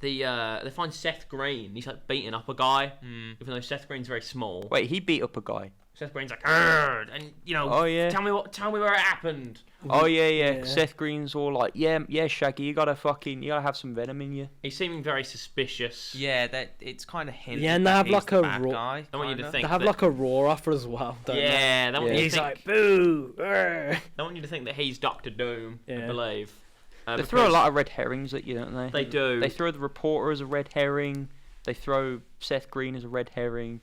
they find Seth Green. He's like beating up a guy, even though Seth Green's very small. Wait, he beat up a guy. Seth Green's like, "Arrgh," and Oh yeah. tell me where it happened. Oh yeah. Yeah. Seth Green's all like, yeah, Shaggy, you gotta have some venom in you. He's seeming very suspicious. Yeah, it's kind of hinted. Yeah, and they that have he's like the a bad raw- guy. I want you to kinda. think They have that- like a roar offer as well, don't Yeah, they want you to He's think. like, boo! Arr. I want you to think that he's Doctor Doom. I Yeah. believe. They throw a Because lot of red herrings at you, don't they? They do. They throw the reporter as a red herring. They throw Seth Green as a red herring.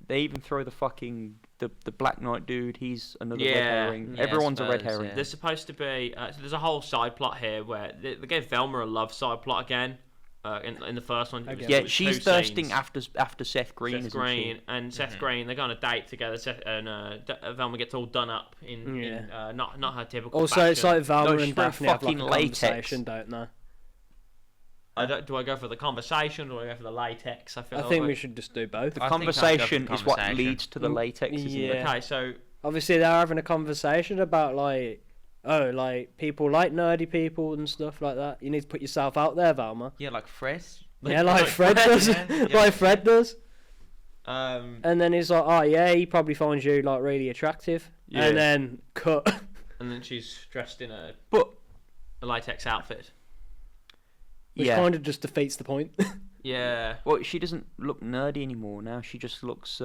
They even throw the fucking the Black Knight dude. He's another red Yeah. herring. Yeah, I Everyone's a red suppose, herring. yeah. There's supposed to be. So there's a whole side plot here where they gave Velma a love side plot again. In the first one, it was- Yeah, it was she's two thirsting scenes. after Seth Green. Seth isn't Green she? and Seth Green, they go on a date together. Velma gets all done up in not her typical. Also, it's fashion. like Velma No, she's and wearing Daphne have like a fucking latex. conversation, don't they? Do I go for the conversation or do I go for the latex? I think we should just do both. The I think I'd go for conversation the is what conversation. leads to the latex, isn't it? Yeah. Okay, so Obviously, they're having a conversation about like, oh, like people like nerdy people and stuff like that. You need to put yourself out there, Velma. Yeah, like Fred. Yeah, like Fred does. yeah. Like Fred does. um, And then he's like, oh yeah, he probably finds you like really attractive. Yeah. And then cut. and then she's dressed in a But latex outfit. Which yeah, kind of just defeats the point. Yeah. well, she doesn't look nerdy anymore now. She just looks.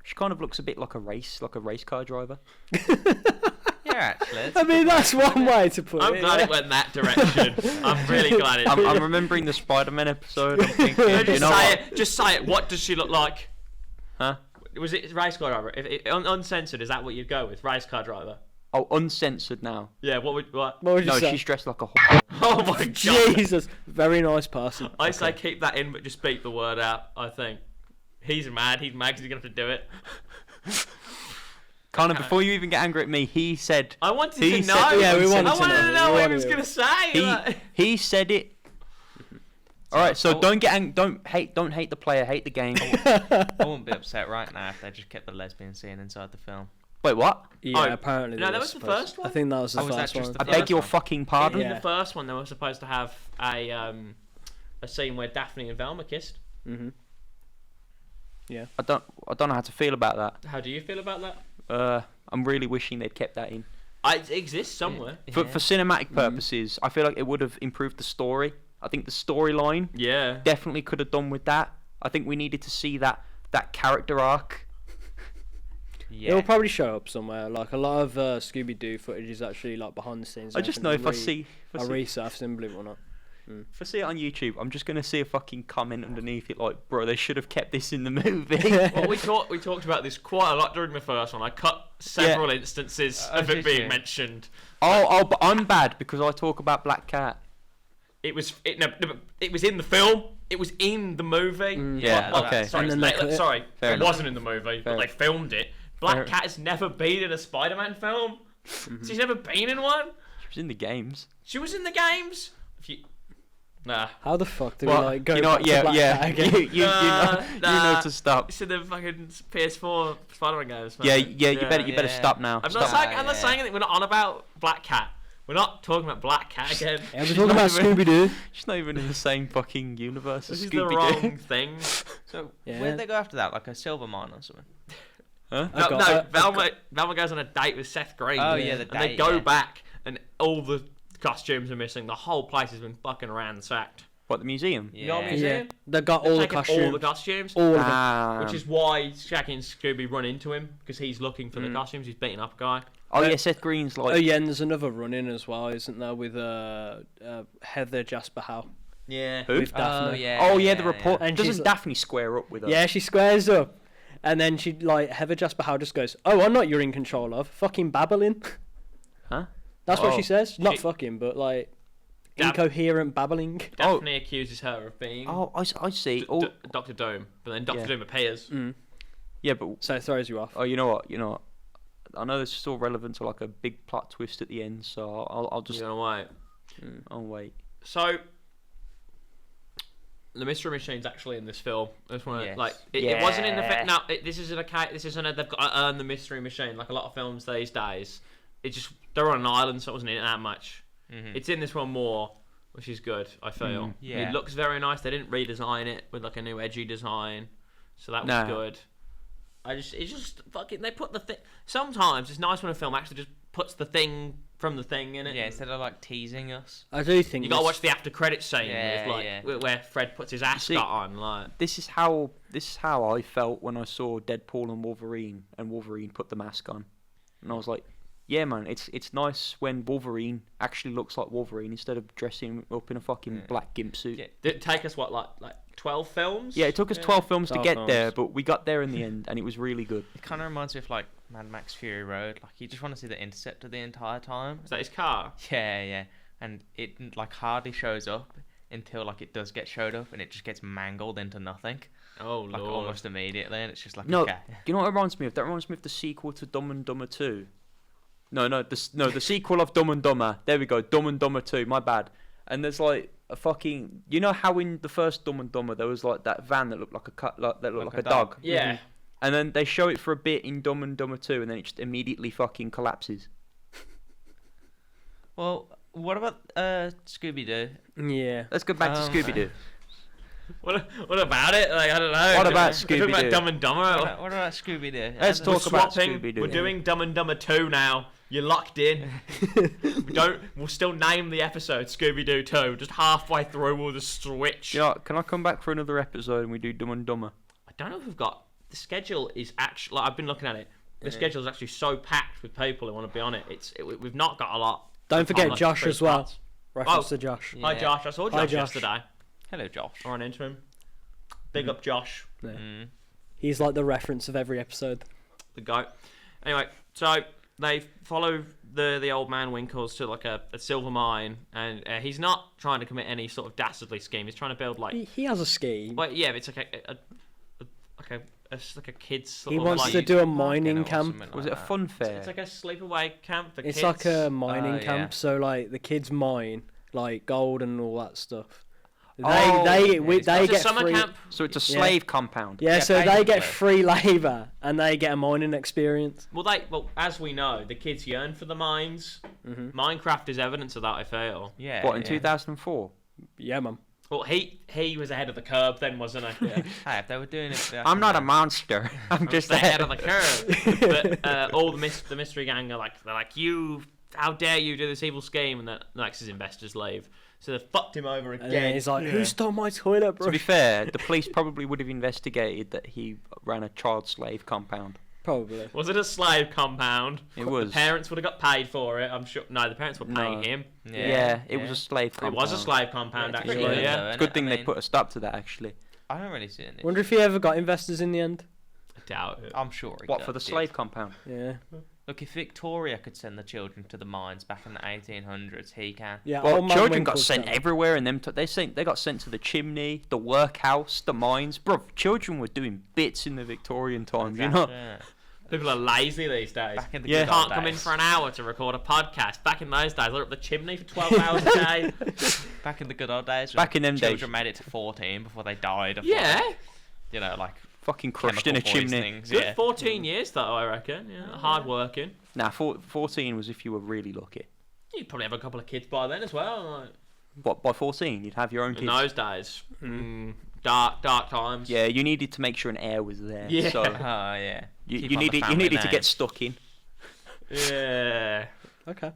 She kind of looks a bit like a race car driver. Yeah, actually. I mean, that's one way to put I'm it. glad yeah. it went that direction. I'm really glad it. I'm remembering the Spider-Man episode. I'm thinking, No, you know what? Just say it. What does she look like? Huh? Was it race car driver? If uncensored, is that what you'd go with? Race car driver. Oh, uncensored now. Yeah. What? What would you No, say? she's dressed like a whore. Oh my god. Jesus, very nice person. I say keep that in, but just beep the word out. I think he's mad. He's mad 'cause he's gonna have to do it. Connor, before you even get angry at me, he said I wanted He to said- know. Yeah, we wanted I to wanted know. to know We what he wanted was to- gonna say. he like- he said it. All right, so don't get don't hate the player, hate the game. I wouldn't be upset right now if they just kept the lesbian scene inside the film. Wait, what? Yeah, Oh, apparently. no, they that were was the supposed- first one? I think that was the Oh, was that first just one. the I first beg your one? fucking pardon. In Yeah. the first one, they were supposed to have a scene where Daphne and Velma kissed. Mhm. I don't know how to feel about that. How do you feel about that? I'm really wishing they'd kept that in. It exists somewhere. For Yeah. cinematic purposes, I feel like it would have improved the story. I think the storyline Yeah. definitely could have done with that. I think we needed to see that character arc. Yeah. It'll probably show up somewhere. Like a lot of Scooby Doo footage is actually like behind the scenes. I just know if I see resurfaced and believe it or not. if I see it on YouTube, I'm just gonna see a fucking comment underneath it like, bro, they should have kept this in the movie. Well, we talked about this quite a lot during the first one. I cut several instances Oh, of it did being you? mentioned. But I'm bad because I talk about Black Cat. It was it was in the film. It was in the movie. Yeah, Well, okay. Sorry, And then they cut it. sorry. Fair It enough. wasn't in the movie, Fair but they filmed it. Black Fair- Cat has never been in a Spider-Man film. She's never been in one. She was in the games. She was in the games. Nah. How the fuck do Well, we like go you know, back to yeah, Black yeah. Cat again? you know to stop. It's in the fucking PS4 Spider-Man games. Man. Yeah, you better yeah. stop now. I'm Stop. not saying. I'm not Yeah. saying anything. We're not on about Black Cat. We're not talking about Black Cat again. Yeah, we're talking about Scooby Doo. She's not even in the same fucking universe This as is the Scooby wrong Doo. thing. So Yeah. where'd they go after that? Like a silver mine or something? Huh? I got- Velma goes on a date with Seth Green. Oh, yeah, the and they date, go yeah. back, and all the costumes are missing. The whole place has been fucking ransacked. What, the museum? Yeah. You know what I mean? Yeah, they got They've all the taken costumes. all the costumes. All of them. Ah. Which is why Shaggy and Scooby run into him, because he's looking for the costumes. He's beating up a guy. Oh yeah, Seth Green's like. Oh yeah, and there's another run-in as well, isn't there, with Heather Jasper Howe. Yeah. Who? With Daphne. Oh yeah. Oh yeah, the yeah, report. And Doesn't she's- Daphne square up with her? Yeah, she squares up, and then she like Heather Jasper Howe just goes, "Oh, I'm not you're in control of. Fucking babbling." Huh? That's what Oh. she says. Not She- fucking, but like Dab- incoherent babbling. Daphne accuses her of being Oh, I see. Oh, Dr. Doom, but then Dr. Yeah. Doom appears. yeah, but So it throws you off. oh, you know what? I know this is still relevant to like a big plot twist at the end, so I'll just You know why? I'll wait. So, The mystery machine's actually in this film. I just want to Yes. it wasn't in the film. No, this isn't a case. This isn't a. They've got to earn the mystery machine like a lot of films these days. It just they're on an island, so it wasn't in it that much. Mm-hmm. It's in this one more, which is good. I feel. Yeah. It looks very nice. They didn't redesign it with like a new edgy design, so that was good. It's just fucking. They put the thing. Sometimes it's nice when a film actually just puts the thing from the thing in it. Yeah, instead of like teasing us. I do think You gotta watch the after credits scene Yeah, where Fred puts his ascot on. Like This is how I felt when I saw Deadpool and Wolverine put the mask on, and I was like, yeah, man, it's nice when Wolverine actually looks like Wolverine instead of dressing up in a fucking black gimp suit. Yeah. did it take us what like 12 films? Yeah, it took us 12 films to 12 get films. there, but we got there in the end, and it was really good. It kind of reminds me of like Mad Max Fury Road. Like you just want to see the Interceptor the entire time. Is that his car? Yeah, and it like hardly shows up until like it does get showed up, and it just gets mangled into nothing. Oh Like lord. almost immediately, and it's just like No, okay. you know what it reminds me of? That reminds me of the sequel to Dumb and Dumber 2. The sequel of Dumb and Dumber. There we go, Dumb and Dumber 2. My bad. And there's like a fucking. You know how in the first Dumb and Dumber there was like that van that looked like a dog. Yeah. And then they show it for a bit in Dumb and Dumber 2, and then it just immediately fucking collapses. Well, what about Scooby Doo? Yeah. Let's go back to Scooby Doo. What about it? Like I don't know. What about We're talking Scooby-Doo? about Dumb and Dumber. What about Scooby Doo? Let's We're talk about swapping. Scooby-Doo. We're doing Dumb and Dumber 2 now. You're locked in. We'll still name the episode Scooby Doo 2. Just halfway through, we'll just switch. You know, can I come back for another episode and we do Dumb and Dumber? I don't know if we've got the schedule. Is actually like, I've been looking at it. The schedule is actually so packed with people who want to be on it. We've not got a lot. Don't forget Like Josh three as well. spots. Reference to Josh. Yeah. Hi Josh. I saw Hi, Josh Josh. yesterday. Hello, Josh. I ran into him. Big up Josh, Yeah. Mm. He's like the reference of every episode. the goat. Anyway, so they follow the old man Winkles to like a silver mine, and he's not trying to commit any sort of dastardly scheme. He's trying to build like, He has a scheme. well, yeah, it's like a kid's sort He of wants like, to do a Market mining or camp. something Was like it a that. fun fair? It's like a sleepaway camp for It's kids. like a mining Oh, camp, yeah. so like the kids mine like gold and all that stuff. Oh, They it's they It's a get summer free. camp. So it's a Yeah. slave compound. Yeah, Yeah, so they get basically. free labour and they get a mining experience. Well, as we know, the kids yearn for the mines. Mhm. Minecraft is evidence of that. I feel. Yeah. What, in yeah. 2004? Yeah, man. Well, he was ahead of the curve then, wasn't he? Yeah. Hey, if they were doing it, I'm not a monster. I'm just ahead of the curve. But all the mystery gang are like, they're like, you, how dare you do this evil scheme? And then like his investors leave, so they fucked him over And again. then he's like, "Who stole my toilet, bro?" To be fair, the police probably would have investigated that he ran a child slave compound. Probably. Was it a slave compound? It The was. parents would have got paid for it. I'm sure. No, the parents were paying No. him. Yeah, it was a slave It compound. was a slave compound, Yeah, it's actually. pretty Yeah. good, though, It's a good innit? thing I they mean, put a stop to that, actually. I don't really see it. Wonder if he ever got investors in the end. I doubt it. I'm sure. He What, for the did. slave compound? Yeah. Look, if Victoria could send the children to the mines back in the 1800s, he can. Yeah. Well, old man children got Winkle's sent done. everywhere, and they got sent to the chimney, the workhouse, the mines. Bro, children were doing bits in the Victorian times, you know? Exactly, yeah. People are lazy these days. Back in the Yeah. good old Can't come in days. for an hour to record a podcast. Back in those days, they're up the chimney for 12 hours a day. Back in the good old days. Back in them days. children made it to 14 before they died. Of Yeah. like, you know, like Fucking crushed in a chemical chimney. poisonings, Good Yeah. 14 years, though, I reckon. Yeah, hard working. Nah, 14 was if you were really lucky. You'd probably have a couple of kids by then as well. Like, What, by 14, you'd have your own in kids? those days. Dark times. Yeah, you needed to make sure an heir was there. Yeah. So Oh, yeah. you Keep on the needed family to name. get stuck in. Yeah. Okay.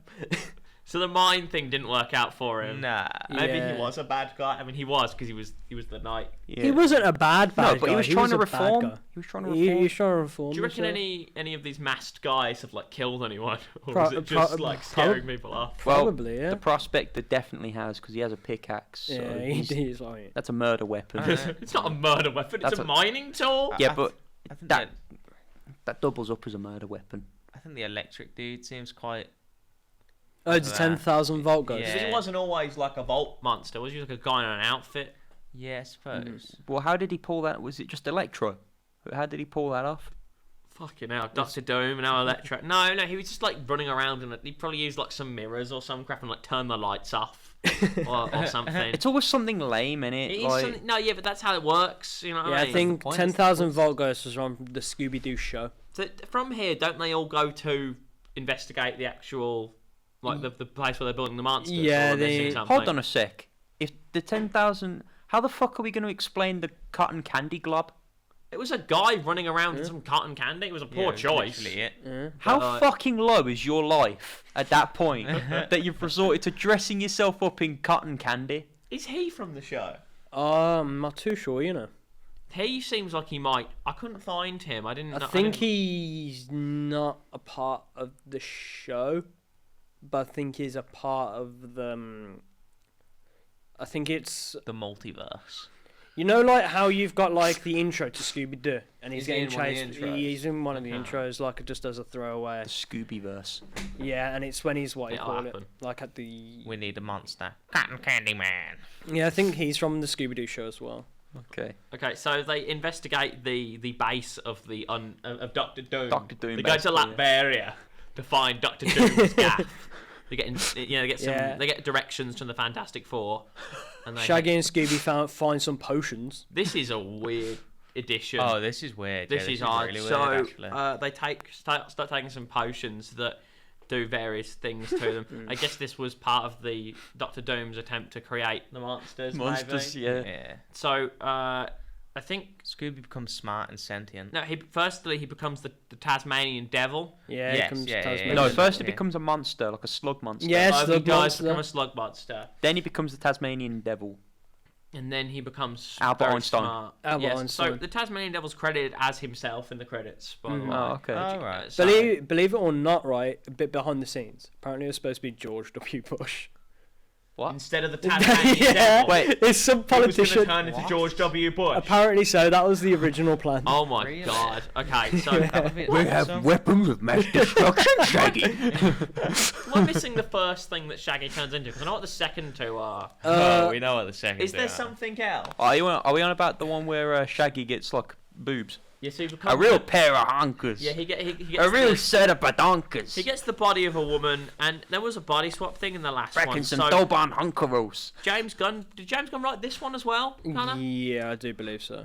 So the mine thing didn't work out for him. Nah. Maybe Yeah. he was a bad guy. I mean, he was because he was the knight. Yeah. He wasn't a bad No, guy. but he was trying to a bad reform. guy. He was trying to He reform. was trying to reform. Do you reckon himself. any of these masked guys have like killed anyone, or Pro- is it just pro- like pro- scaring people off? Well, Probably, yeah. The prospector definitely has, because he has a pickaxe. So Yeah, he's like. that's a murder weapon. Uh, It's not a murder weapon. It's That's a a- mining tool. yeah, I but I think that that doubles up as a murder weapon. I think the electric dude seems quite. Oh, it's a that. 10,000 volt guy. Yeah. Because he wasn't always like a vault monster. Was he like a guy in an outfit? Yeah, I suppose. Well, how did he pull that? Was it just electro? How did he pull that off? Fucking hell, Doctor Doom and now Electro. No, he was just like running around and he probably used like some mirrors or some crap and like turn the lights off or something. It's always something lame, innit? It is Like, something, no, yeah, but that's how it works. You know what Yeah, I I mean? think point is 10,000 Volt Ghosts was from the Scooby Doo show. So from here, don't they all go to investigate the actual, like the place where they're building the monsters? Yeah, or they- missing something? hold on a sec. If the 10,000, how the fuck are we going to explain the cotton candy glob? It was a guy running around with some cotton candy. It was a poor choice. Literally it. How like- fucking low is your life at that point that you've resorted to dressing yourself up in cotton candy? Is he from the show? I'm not too sure, you know. He seems like he might. I couldn't find him. I didn't. I know, think didn't- he's not a part of the show, but I think he's a part of the. I think it's The multiverse. you know like how you've got like the intro to Scooby Doo and he's Is he getting in one of the chased. intros? He's in one of the Okay. intros, like just as a throwaway. The Scooby-verse. Yeah, and it's when he's what you It'll call happen. it, like at the. We need a monster. Cotton Candy Man. Yeah, I think he's from the Scooby Doo show as well. Okay. Okay, so they investigate the base of the of Doctor Doom. Dr. Doom, They go to basically, Latveria to find Doctor Doom's gaff. They get, they get some. Yeah. They get directions from the Fantastic Four. And they Shaggy and Scooby find some potions. This is a weird edition. Oh, this is weird. This yeah, is odd. really So weird, actually. they start taking some potions that do various things to them. I guess this was part of the Doctor Doom's attempt to create the monsters. Monsters, maybe. yeah. Yeah. So I think Scooby becomes smart and sentient. no. He becomes the Tasmanian devil. Yeah, Yes, he comes yeah, Tasmanian. yeah. No, Yeah. first he Yeah. becomes a monster, like a slug monster. Yeah, He slug does monster. become a slug monster, Then he becomes the Tasmanian devil. and then he becomes Albert very Einstein. smart. Albert Yes, Einstein. So the Tasmanian devil's credited as himself in the credits. By the way. Oh, okay. Oh, right. So- Believe it or not, right? A bit behind the scenes. Apparently, it was supposed to be George W. Bush. What? Instead of the Tasmanian yeah, devil, Wait, it's some he was going to politician. turn into George W. Bush. Apparently, so that was the original plan. Oh my Really? god. Okay, so we have weapons of mass destruction, Shaggy. we're missing the first thing that Shaggy turns into because I know what the second two are. Oh, we know what the second Is two there are. something else? Are we on about the one where Shaggy gets like boobs? Yes, he A becomes real the- pair of honkers. Yeah, he gets a real the, set of badonkers. he gets the body of a woman, and there was a body swap thing in the last Reckon one. some So Doban hunkeros. Did James Gunn write this one as well? Connor? Yeah, I do believe so.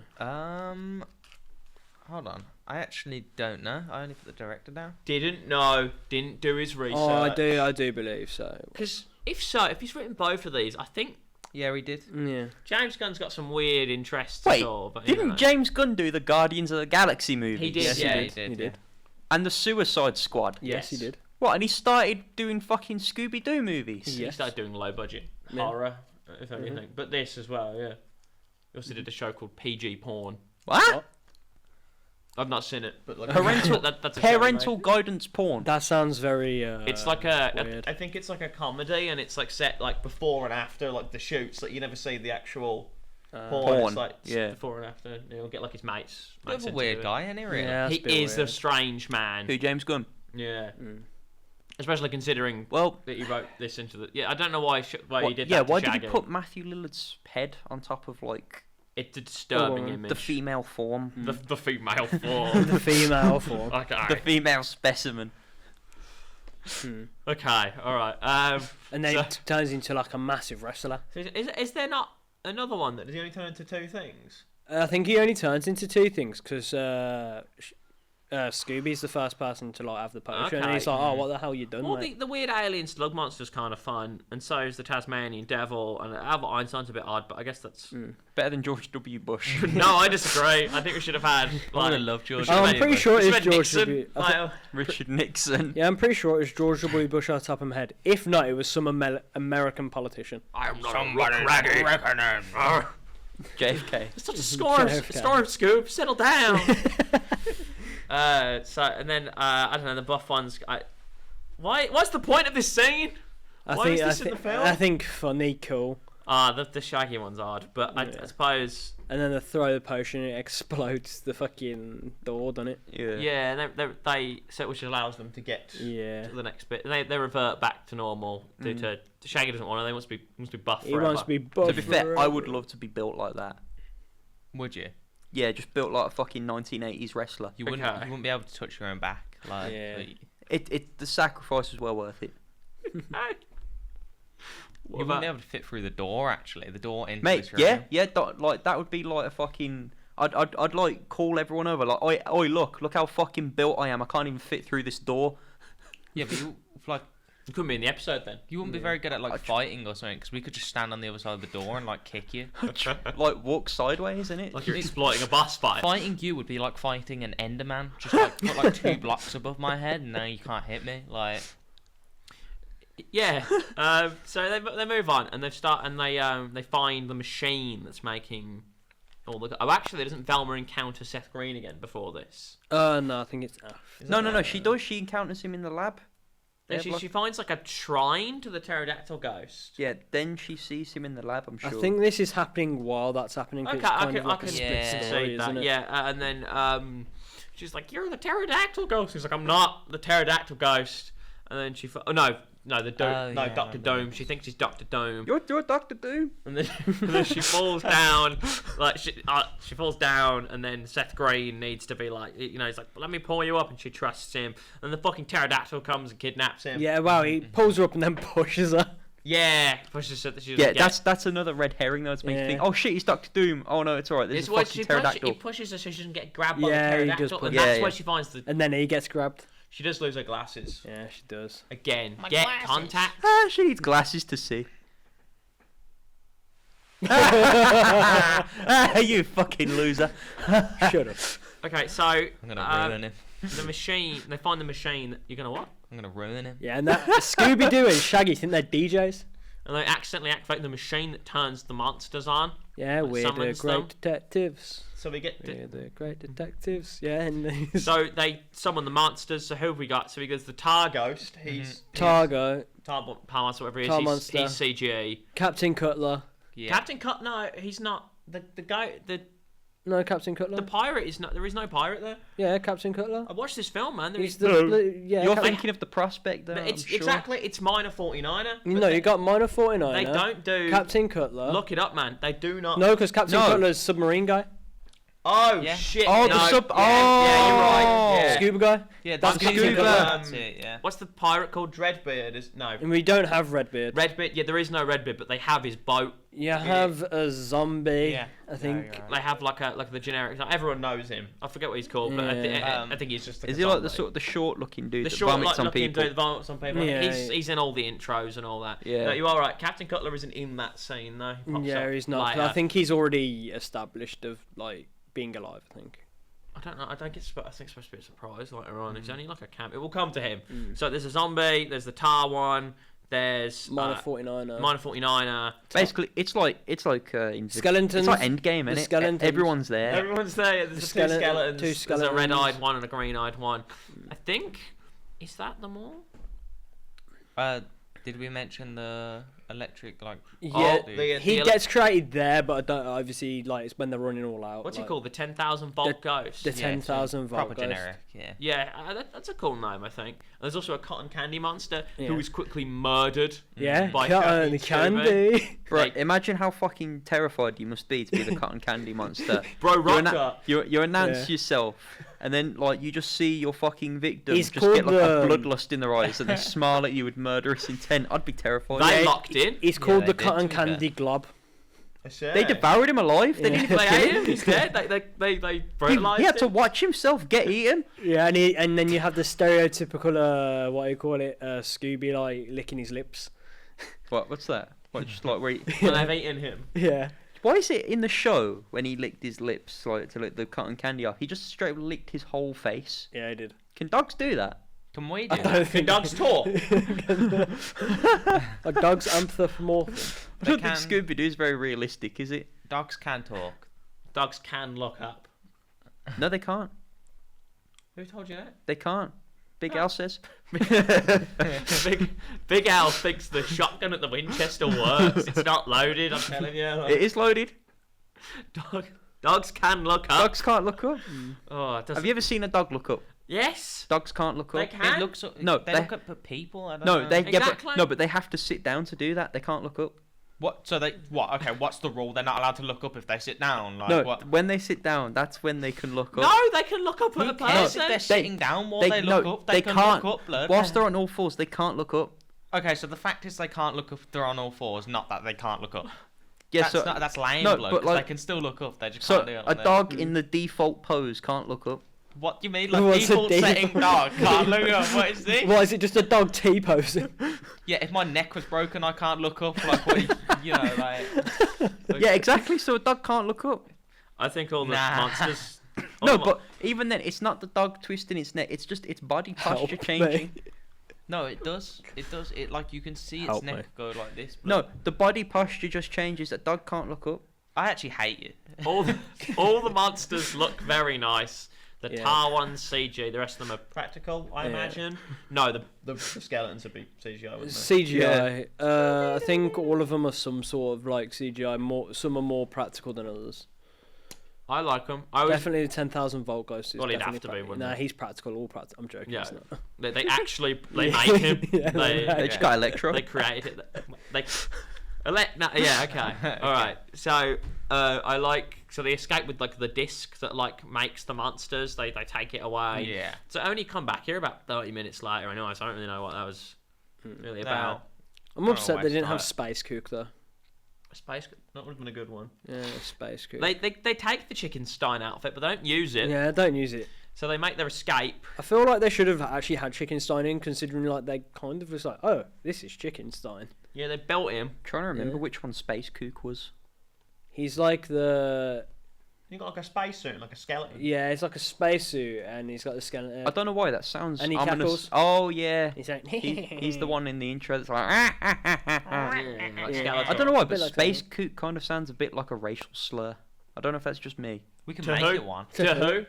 Hold on. I actually don't know. I only put the director down. Didn't know. Didn't do his research. Oh, I do believe so. Because if he's written both of these, I think Yeah, he did. Yeah. James Gunn's got some weird interests. Wait, but didn't James Gunn do the Guardians of the Galaxy movie? He did, Yes, yeah. he did. He did. And the Suicide Squad. Yes, he Yes. did. What? And he started doing fucking Scooby Doo movies. He Yes. started doing low budget Yeah. horror, if anything. But this as well, yeah. He also did a show called PG Porn. What? I've not seen it, but like Parental that's a show, parental mate. guidance porn. That sounds very. It's like weird. I think it's like a comedy, and it's like set like before and after, like the shoots. Like you never see the actual porn. Porn, It's like yeah. before and after. He'll get like his mates. Bit of a weird guy, isn't he? Really? Yeah, He that's a bit is a weird. strange man. Who, James Gunn? Yeah. Mm. Especially considering Well, that he wrote this into the. Yeah, I don't know why he did that. yeah, to why did Shaggy. he put Matthew Lillard's head on top of like It's a disturbing Oh, image. the female form, The female form. the female form. Okay. the female specimen? Okay. All right. And then So- it turns into like a massive wrestler. So is there not another one that does he only turn into two things? I think he only turns into two things because Scooby's the first person to like have the potion, and Okay. he's like, "Oh, what the hell you done, Well, mate?" the weird alien slug monster's kind of fun, and so is the Tasmanian devil, and Albert Einstein's a bit odd, but I guess that's. Better than George W. Bush. No, I disagree. I think we should have had. I would Like, have loved George. Oh, I'm W. pretty Bush. sure we it's should have George Nixon. W. I thi- Like, Richard Nixon. Yeah, I'm pretty sure it was George W. Bush on top of my head. If not, it was some American politician. I'm not Somebody a raggy. reckoning. JFK. It's such a storm, JFK. Scoop. Settle down. So and then I don't know the buff ones. What's the point of this scene? Why is this in the film? I think funny, cool, The shaggy one's odd, but Yeah. I suppose. and then they throw the potion, it explodes the fucking door, doesn't it? Yeah. Yeah, and they so which allows them to get Yeah. to the next bit. They revert back to normal due to Shaggy doesn't want to. They must be buff. He forever. wants to be buff. To be fair, I would love to be built like that. Would you? yeah, just built like a fucking 1980s wrestler. You wouldn't be able to touch your own back. Like, Yeah. The sacrifice was well worth it. What you about- wouldn't be able to fit through the door. Actually, the door into Mate, this room. like that would be like a fucking. I'd like call everyone over like, oi, look how fucking built I am. I can't even fit through this door. Yeah, but you like You couldn't be in the episode then. you wouldn't be very good at like fighting or something because we could just stand on the other side of the door and like kick you. Like walk sideways, isn't it? Like you're exploiting a boss fight. Fighting you would be like fighting an Enderman. Just like put like 2 blocks above my head, and now you can't hit me. Like, Yeah. So they move on and they find the machine that's making all the. Oh, actually, doesn't Velma encounter Seth Green again before this? No, I think it's No. She does. She encounters him in the lab. Then Yeah, she finds like a shrine to the pterodactyl ghost. Yeah. Then she sees him in the lab. I'm I sure. think this is happening while that's happening. 'Cause Okay, it's I kind can, of like I a can split Yeah. story, see that. isn't it? Yeah, and then she's like, "You're the pterodactyl ghost." He's like, "I'm not the pterodactyl ghost." And then she, the Dome, yeah, Doctor Dome. She thinks he's Doctor Dome, You're Doctor Doom. and then she falls down. Like she falls down, and then Seth Green needs to be like, he's like, "Let me pull you up," and she trusts him. And the fucking pterodactyl comes and kidnaps him. Yeah, wow, he pulls her up and then pushes her. Yeah, pushes her. She Yeah, doesn't get- that's another red herring that makes me Yeah. think. Oh shit, he's Doctor Doom. Oh no, it's alright. This It's is why fucking he pterodactyl. pushes her so she doesn't get grabbed by Yeah, the he does pterodactyl, push and her. that's Yeah, where yeah. she finds the. And then he gets grabbed. She does lose her glasses Yeah, she does. again. My Get glasses. contact. Ah, she needs glasses to see. You fucking loser. Shut up. Okay, so I'm gonna ruin him. the machine. They find the machine. You're gonna what? I'm gonna ruin him. Yeah, and that Scooby Doo and Shaggy think they're DJs. And they accidentally activate the machine that turns the monsters on. Yeah, Like we're the summons great them. detectives. So we get. We're the great detectives. Yeah, and So they summon the monsters. So who have we got? So we got the Tar Ghost. He's Targo, Tar Monster, whatever he is. Tar He's Monster. CGE. Captain Cutler. Yeah. Captain Cut. No, he's not. The guy. No, Captain Cutler. The pirate is not. There is no pirate there. Yeah, Captain Cutler. I watched this film, man. There He's is. yeah. You're Cap- thinking of the prospect, though. But it's I'm sure. exactly. It's minor 49er. but No, you got Minor 49. They don't do. Captain Cutler. Look it up, man. They do not. No, because Captain No. Cutler's submarine guy, Oh Yeah. shit! Oh, no. the sub. Yeah, yeah, you're right. Yeah. scuba guy. Yeah, That's that's Captain Cutler. Cutler. That's it. Yeah. What's the pirate called? Dreadbeard? No. And we don't have Redbeard. Redbeard. Yeah, there is no Redbeard, but they have his boat. You have a zombie. Yeah. I think. Yeah, They have like the generic. Like, everyone knows him. I forget what he's called, but Yeah. I think he's just. Like Is a he like the zombie. sort of the short-looking dude The that short, vomits like on looking people? dude that vomits on people. Yeah, He's in all the intros and all that. Yeah. No, you are right. Captain Cutler isn't in that scene though. He pops Yeah, up he's not. later. I think he's already established of like being alive. I think. I don't know. I think it's supposed to be a surprise later on. It's only like a camp. It will come to him. So there's a zombie. There's the tar one. There's Minor 49er. minor 49er. Basically, it's like Skeletons. It's like Endgame, The isn't it? skeletons. Everyone's there. Everyone's there. There's The two skeletons. two There's a skeletons. red-eyed one and a green-eyed one. I think. Is that them all? Did we mention the electric like? Yeah, the he ele- gets created there, but I don't. Obviously, like it's when they're running all out. What's like, he called? The 10,000 volt ghost. The Yeah, 10,000 volt proper ghost. generic. Yeah. Yeah, that's a cool name, I think. And there's also a cotton candy monster Yeah. who is quickly murdered. Yeah, By cotton Captain candy. Bro, Like- imagine how fucking terrified you must be to be the cotton candy monster. Bro, You, Roger. you announce Yeah. yourself, and then like you just see your fucking victim He's just get like called, a bloodlust in their eyes, and they smile at you with murderous intent. I'd be terrified. They Yeah, locked in. He's called they the did, cotton to be fair. candy glob. They devoured him alive. They Yeah. didn't even They kill ate him. him. He's dead. They He, brutalized he had to him. watch himself get eaten. Yeah, and then you have the stereotypical what do you call it, Scooby like licking his lips. What's that? What, just like where he, When they've eaten him. Yeah. why is it in the show when he licked his lips like to lick the cotton candy off? He just straight up licked his whole face. Yeah, I did. Can dogs do that? Can we I do don't that? Can dogs talk? A dog's anthropomorphic. I don't They think can- Scooby Doo is very realistic, is it? Dogs can talk. Dogs can look up. No, they can't. Who told you that? They can't. Big Al says. Big Al thinks the shotgun at the Winchester works. It's not loaded, I'm telling you. It is loaded. Dogs can look up. Dogs can't look up. Oh, it doesn't... Have you ever seen a dog look up? Yes. Dogs can't look They up. can. It looks. No, they they- look up at people. I don't No, know. they Exactly. but they have to sit down to do that. They can't look up. What? So they what? Okay, what's the rule? They're not allowed to look up if they sit down. Like No, what? when they sit down, that's when they can look up. No, they can look up at Who a cares person. if they're sitting down while they no, look up? They can can't. look up, blood. Whilst they're on all fours, they can't look up. Okay, so the fact is they can't look up if they're on all fours, not that they can't look up. Yeah, That's lame, no, blood. but 'Cause like- they can still look up. They just So can't do it. a dog in the default pose can't look up. What do you mean? Like What's a default setting default? dog can't look up. What is this? Why is it just a dog T-posing? Yeah, if my neck was broken, I can't look up. Like what? You know, like. Yeah, exactly. So a dog can't look up. I think all the Nah. monsters. all No, the but even then, it's not the dog twisting its neck. It's just its body posture Help changing. me. No, it does. It does. It like you can see its Help neck me. go like this. But No, the body posture just changes. A dog can't look up. I actually hate you. all the monsters look very nice. The Yeah. tar ones CG, the rest of them are practical, I Yeah. imagine. No, the skeletons would be CGI, wouldn't they? CGI. I think all of them are some sort of like CGI. Some are more practical than others. I like them. I was, Definitely the 10,000-volt ghost is Well, he'd definitely have to be, practical. wouldn't Nah, he? he's practical. All practical. I'm joking. Yeah. It's not. they actually they made him. Yeah, they They just got electro. they created it. Yeah, okay. All right. So I like they escape with like the disc that like makes the monsters. They take it away. Yeah. So only come back here about 30 minutes later. Anyway, so I don't really know what that was really about. I'm Oh, upset they didn't have website. Space Cook though. Space that would have been a good one. Yeah, Space Cook. They take the chicken Stein outfit, but they don't use it. Yeah, don't use it. So they make their escape. I feel like they should have actually had Chickenstein in, considering like they kind of was like, oh, this is Chickenstein. Yeah, they built him. Trying to remember Yeah. which one Space Kook was. He's like the You got like a spacesuit, like a skeleton. yeah, it's like a spacesuit, and he's got the skeleton. I don't know why that sounds And he ominous. cackles. Oh yeah, He's like, he's the one in the intro that's like. Like Yeah. I don't know why, Bit but like Space Kook kind of sounds a bit like a racial slur. I don't know if that's just me. We can To make who? it one. To who?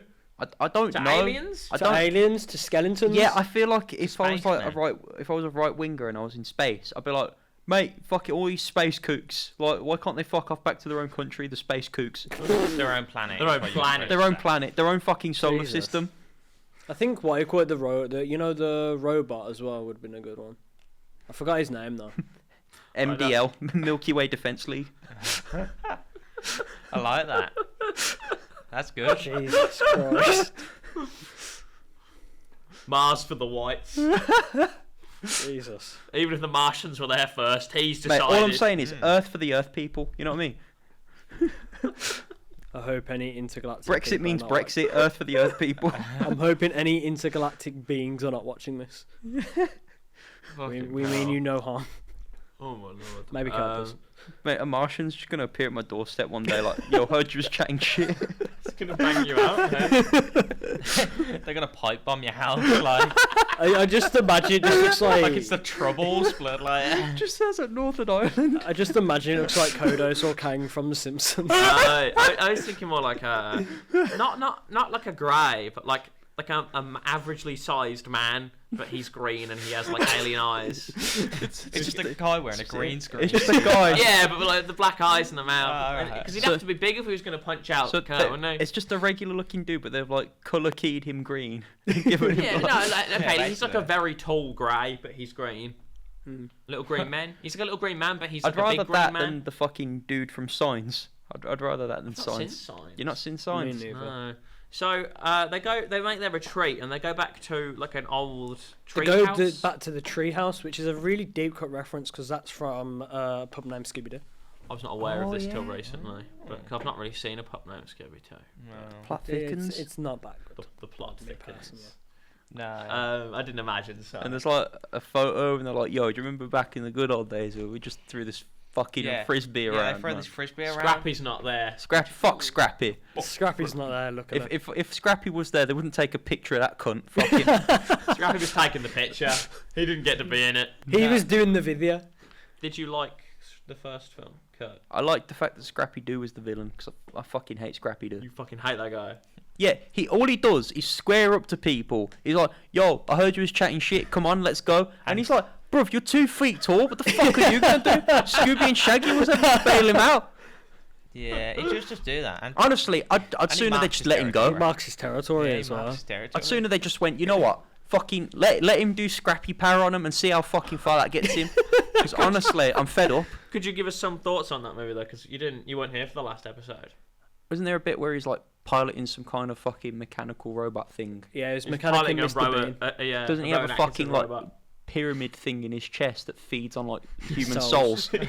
I don't To know. aliens? I to don't. aliens, to skeletons. Yeah, I feel like if I was like Spaceman. if I was a right winger and I was in space, I'd be like, mate, fuck it, all these space kooks. Like, why can't they fuck off back to their own country, the space kooks? Their own planet. Their own is what you planet. Their own planet, their own fucking solar Jesus. system. I think what you call it, the robot as well would have been a good one. I forgot his name though. MDL, Milky Way Defense League. I like that. That's good. Jesus Christ. Mars for the whites. Jesus. Even if the Martians were there first, he's Mate, decided. all I'm saying is Earth for the Earth people. You know what I mean? I hope any intergalactic. Brexit people means are not Brexit. Earth for the Earth people. I'm hoping any intergalactic beings are not watching this. We mean you no harm. Oh my lord. Maybe Kurt does. Mate, a Martian's just gonna appear at my doorstep one day like, yo, heard you was chatting shit. It's gonna bang you out. Hey? They're gonna pipe bomb your house, like I just imagine it just looks like. it's the Troubles, blood, like. Just says at Northern Ireland. I just imagine it looks like Kodos or Kang from The Simpsons. I was thinking more like a not like a grey, but like a averagely sized man, but he's green and he has like alien eyes. It's just a guy wearing a green screen. It's just a guy. Yeah, but like the black eyes and the mouth. Oh, right. Because he'd So- have to be big if he was going to punch out So Kurt, wouldn't he? it's just a regular looking dude, but they've like colour keyed him green. Given him, Yeah, no, like- like, okay, he's like a basically. very tall grey, but he's green. Little green man. He's like a little green man, but he's I'd like a rather big green that man. than the fucking dude from Signs. I'd rather that than I've not seen Signs. Signs. You're not seen Me Signs? neither. No. So they make their retreat and they go back to like an old They tree go house. back to the treehouse, which is a really deep cut reference because that's from a pub named Scooby Doo. I was not aware of Oh, this till yeah. recently, but I've not really seen a pup named Scooby Doo. Plot thickens. It's not that good. The plot Me thickens. personally. No. I didn't imagine so. And there's like a photo, and they're like, "Yo, do you remember back in the good old days where we just threw this fucking frisbee yeah, around?" they throw man?" this frisbee around. Scrappy's not there. Scrappy, fuck Scrappy. Scrappy's not there. Look at If Scrappy was there, they wouldn't take a picture of that cunt. Fucking. Scrappy was taking the picture. He didn't get to be in it. He was doing the video. Did you like the first film, Kurt? I like the fact that Scrappy Doo was the villain because I fucking hate Scrappy Doo. You fucking hate that guy. Yeah, all he does is square up to people. He's like, "Yo, I heard you was chatting shit. Come on, let's go." And he's like, "Bruv, you're 2 feet tall. What the fuck are you gonna do?" Scooby and Shaggy was there to bail him out. Yeah, it just do that. And Honestly, I'd he sooner they marks just his let him go. territory. Marks his territory yeah, he as well. marks his territory. I'd sooner they just went, you know what? Fucking let him do Scrappy power on him and see how fucking far that gets him. Because honestly, I'm fed up. Could you give us some thoughts on that movie though? Because you weren't here for the last episode. Wasn't there a bit where he's like piloting some kind of fucking mechanical robot thing? Yeah, it was He's mechanically piloting a Mr. robot. Bean. Yeah. Doesn't he have a Rowan fucking Atkinson like robot. pyramid thing in his chest that feeds on like human Souls. souls?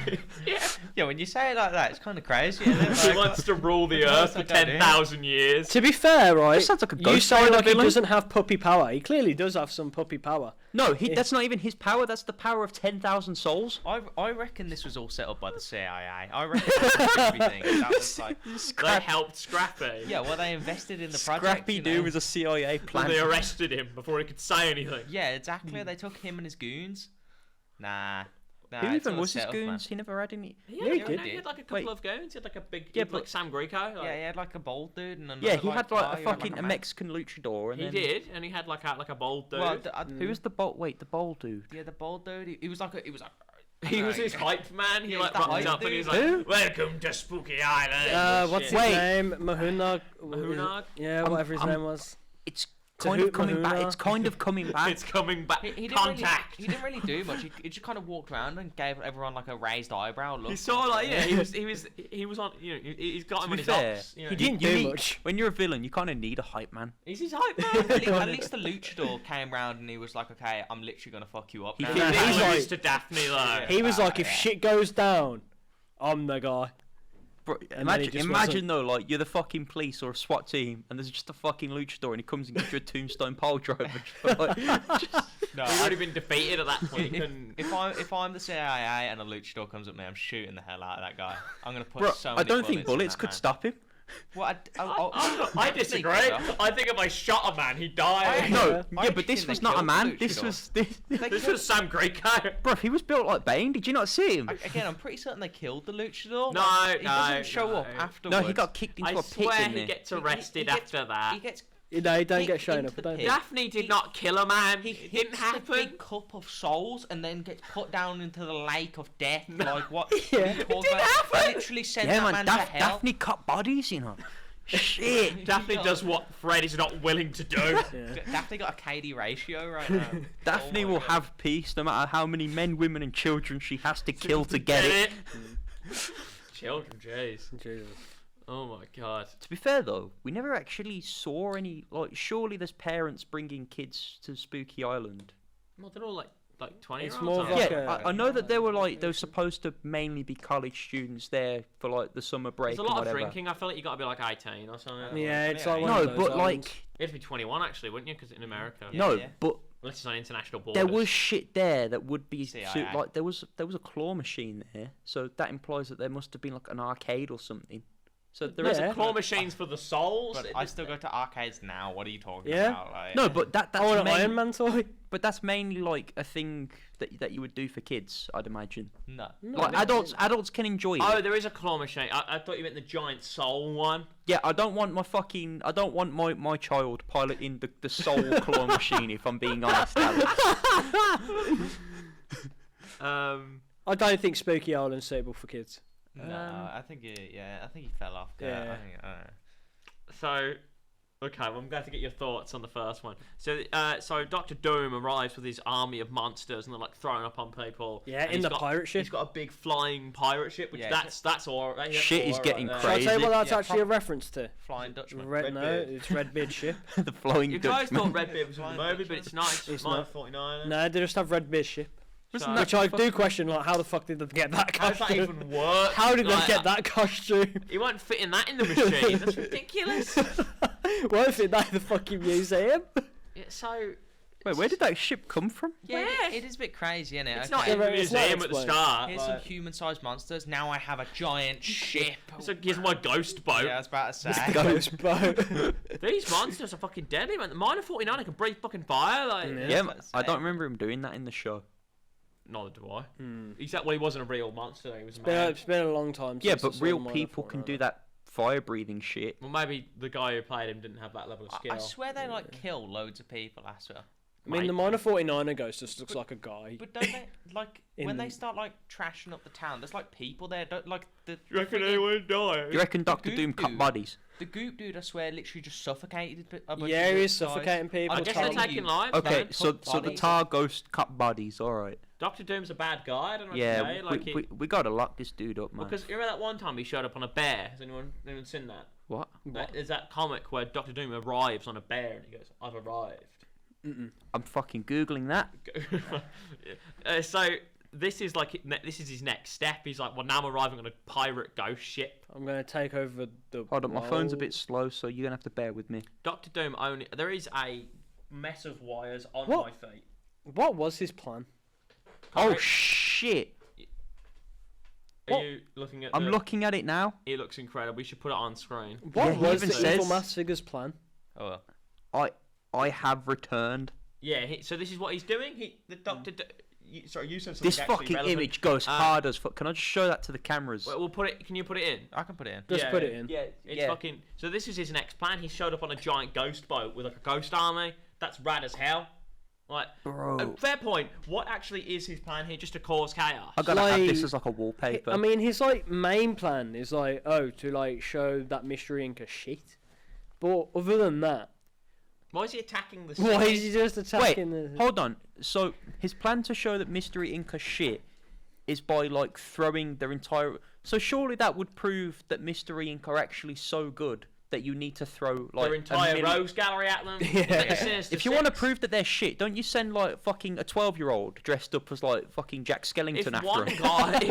Yeah, when you say it like that, it's kind of crazy. Isn't it? He Like, wants to rule the What earth else for I gotta do? 10,000 years. To be fair, right? Just sounds like a You Ghost say Rider like he villain. doesn't have puppy power. He clearly does have some puppy power. No, Yeah. that's not even his power. That's the power of 10,000 souls. I reckon this was all set up by the CIA. I reckon this was everything. That was like, They helped Scrappy. yeah, well, they invested in the project. Scrappy you Doo know. was a CIA And plan. they arrested him before he could say anything. Yeah, exactly. They took him and his goons. Nah. Who it's even all was his set up, man. goons? He never had any. Yeah, he did. He had like a couple Wait. of goons. He had like a big, Yeah, like but- Sam Greco. Like, Yeah, he had like a bald dude and another, Yeah, he had like guy a who had, fucking like, a Mexican luchador. And he then... did, and he had like a bald dude. Well, Who was the bald? Wait, the bald dude. yeah, the bald dude. He was like he was his hype man. He Yeah, like he's the rocked hype up and he was dude. like, "Welcome to Spooky Island." What's his Shit. Wait. name? Mahunag. Mahunag? Yeah, whatever his name was. It's To kind of hoot coming back. Mahuna. It's kind of coming back. It's coming back. He didn't Contact. Really, he didn't really do much. He just kind of walked around and gave everyone like a raised eyebrow look. He saw like he was on he's got To him be on his fair, ops. You know, he didn't You do need- much. When you're a villain, you kind of need a hype man. He's his hype At man. least the luchador came round and he was like, "Okay, I'm literally gonna fuck you up." He now." did- He's He's like, like- to Daphne though. He was like, if yeah. shit goes down, I'm the guy. Bro, And then he imagine, just imagine though, like you're the fucking police or a SWAT team, and there's just a fucking luchador, and he comes and gives you a tombstone pile driver. Like, No, He's already been defeated at that point. and if I'm the CIA and a luchador comes up to me, I'm shooting the hell out of that guy. I'm gonna put bro, so I many don't think in bullets that could man. stop him. Well, I disagree. I think if I shot a man, he died. No, I yeah, but this actually was think not a they man. killed the This luchador. was this. This was Sam Greco. Bro, he was built like Bane. Did you not see him? Again, I'm pretty certain they killed the luchador. No, Like, he no, doesn't show no. up afterwards. No, he got kicked into I a pit. swear Didn't he he? gets He arrested gets- after that. He gets You know, he don't get kicked shown into up. the Don't pit. he? Daphne did not kill a man. He It didn't hits the happen. big cup of souls and then gets put down into the lake of death. Like what? Yeah. It didn't happen. They literally sent Yeah, that man. man to hell. Daphne cut bodies, you know. Shit. Daphne does what Fred is not willing to do. Yeah. Daphne got a KD ratio right now. Daphne Oh my will God. have peace no matter how many men, women, and children she has to kill to get it. Children, jeez. Jesus. Oh my god. To be fair though, we never actually saw any. Like, surely there's parents bringing kids to Spooky Island. Well, they're all like 20 It's year more olds. of Yeah, like I know that they were like they were supposed to mainly be college students there for like the summer break There's a and lot of whatever. drinking. I feel like you got to be like 18 or something. Yeah, it's Yeah, like one No, of those but islands. like You have to be 21 actually, wouldn't you? Because in America, Yeah. no, but unless it's on international borders. there was shit there that would be CIA. like there was a claw machine there, so that implies that there must have been like an arcade or something. So there is Yeah. a claw machines for the souls. But I still go to arcades now. What are you talking Yeah. about? Like, no, but that's I want an main- Iron Man toy. but that's mainly like a thing that you would do for kids, I'd imagine. no. Like adults can enjoy it. Oh, there is a claw machine. I thought you meant the giant soul one. Yeah, I don't want my child piloting the soul claw machine. If I'm being honest, Alex. I don't think Spooky Island's suitable for kids. No, I think I think he fell off. Yeah. I don't know. So, okay, well, I'm glad to get your thoughts on the first one. So, so Doctor Doom arrives with his army of monsters, and they're like throwing up on people. Yeah, And in he's the got- pirate ship. He's got a big flying pirate ship, which Yeah, that's all. That's Shit is all getting there. Shall I tell you crazy. what that's Yeah, actually a reference to? Flying Dutchman. Red, no, Redbeard. it's Redbeard ship. The flowing You guys Dutchman. thought Redbeard was in the movie, but it's not. It's It's not. not 49. No, they just have Redbeard ship. So- Which I do question, like, how the fuck did they get that How does that costume? even work? How did Like, they get that costume? He won't fit in that in the machine. That's ridiculous. Won't fit that in the fucking museum. Yeah, so Wait, where did that ship come from? Yeah, Where? it is a bit crazy, isn't it? it's Okay. not in the Yeah, but it's not museum at the explained. start. Here's some human-sized monsters. Now I have a giant ship. So here's my ghost boat. Yeah, I was about to say. Ghost boat. These monsters are fucking deadly, man. The Minor 49 can breathe fucking fire. Like, Yeah. Yeah, what I I don't say. remember him doing that in the show. neither do I. Hmm. Except, well, he wasn't a real monster. He was a Yeah, man. it's been a long time. Yeah, since I but saw real the Minor people can 49. do that fire breathing shit. Well, maybe the guy who played him didn't have that level of skill. I swear they like kill loads of people. I swear. I mean, the Minor 49er ghost just looks like a guy. But don't they like when In- they start like trashing up the town? There's like people there. Don't like the. Do you reckon friggin- anyone would die? Do you reckon Doctor Goop Doom cut Goo. bodies? The Goop dude, I swear, literally just suffocated a bunch Yeah, of he was guys. suffocating people. I guess they're telling taking you. lives. Okay, man. so the bodies. tar ghost cut bodies. All right. Doctor Doom's a bad guy. I don't know what to Yeah, say. Like, we gotta lock this dude up, man. because you remember that one time he showed up on a bear? Has anyone seen that? What? There's that comic where Doctor Doom arrives on a bear and he goes, "I've arrived." I'm fucking googling that. So this is like this is his next step. He's like, well, now I'm arriving on a pirate ghost ship. I'm gonna take over the. Hold on, my phone's a world. bit slow, so you're gonna have to bear with me. Doctor Doom only. There is a mess of wires on What? my feet. What was his plan? Oh Can't shit! Are What? you looking at? I'm looking at it now. It looks incredible. We should put it on screen. What Yeah, he was even the evil says- mass figure's plan? Oh, well. I have returned. Yeah. So this is what he's doing. The Doctor. Sorry, you said something This actually fucking relevant. image goes hard as fuck. Can I just show that to the cameras? Well, we'll put it. Can you put it in? I can put it in. Just Yeah, put it in. yeah, It's fucking. So this is his next plan. He showed up on a giant ghost boat with like a ghost army. That's rad as hell. Like, bro. fair point. What actually is his plan here? Just to cause chaos. I gotta have Like- this as like a wallpaper. I mean, his like main plan is like, to like show that Mystery Inc. is shit. But other than that, Why is he attacking the? why city? is he just attacking the? hold on. So his plan to show that Mystery Inc. are shit is by like throwing their entire. So surely that would prove that Mystery Inc. are actually so good that you need to throw like Their entire a mil- rogues gallery at them. Yeah. If you want to prove that they're shit, don't you send like fucking a 12-year-old dressed up as like fucking Jack if Skellington after one him?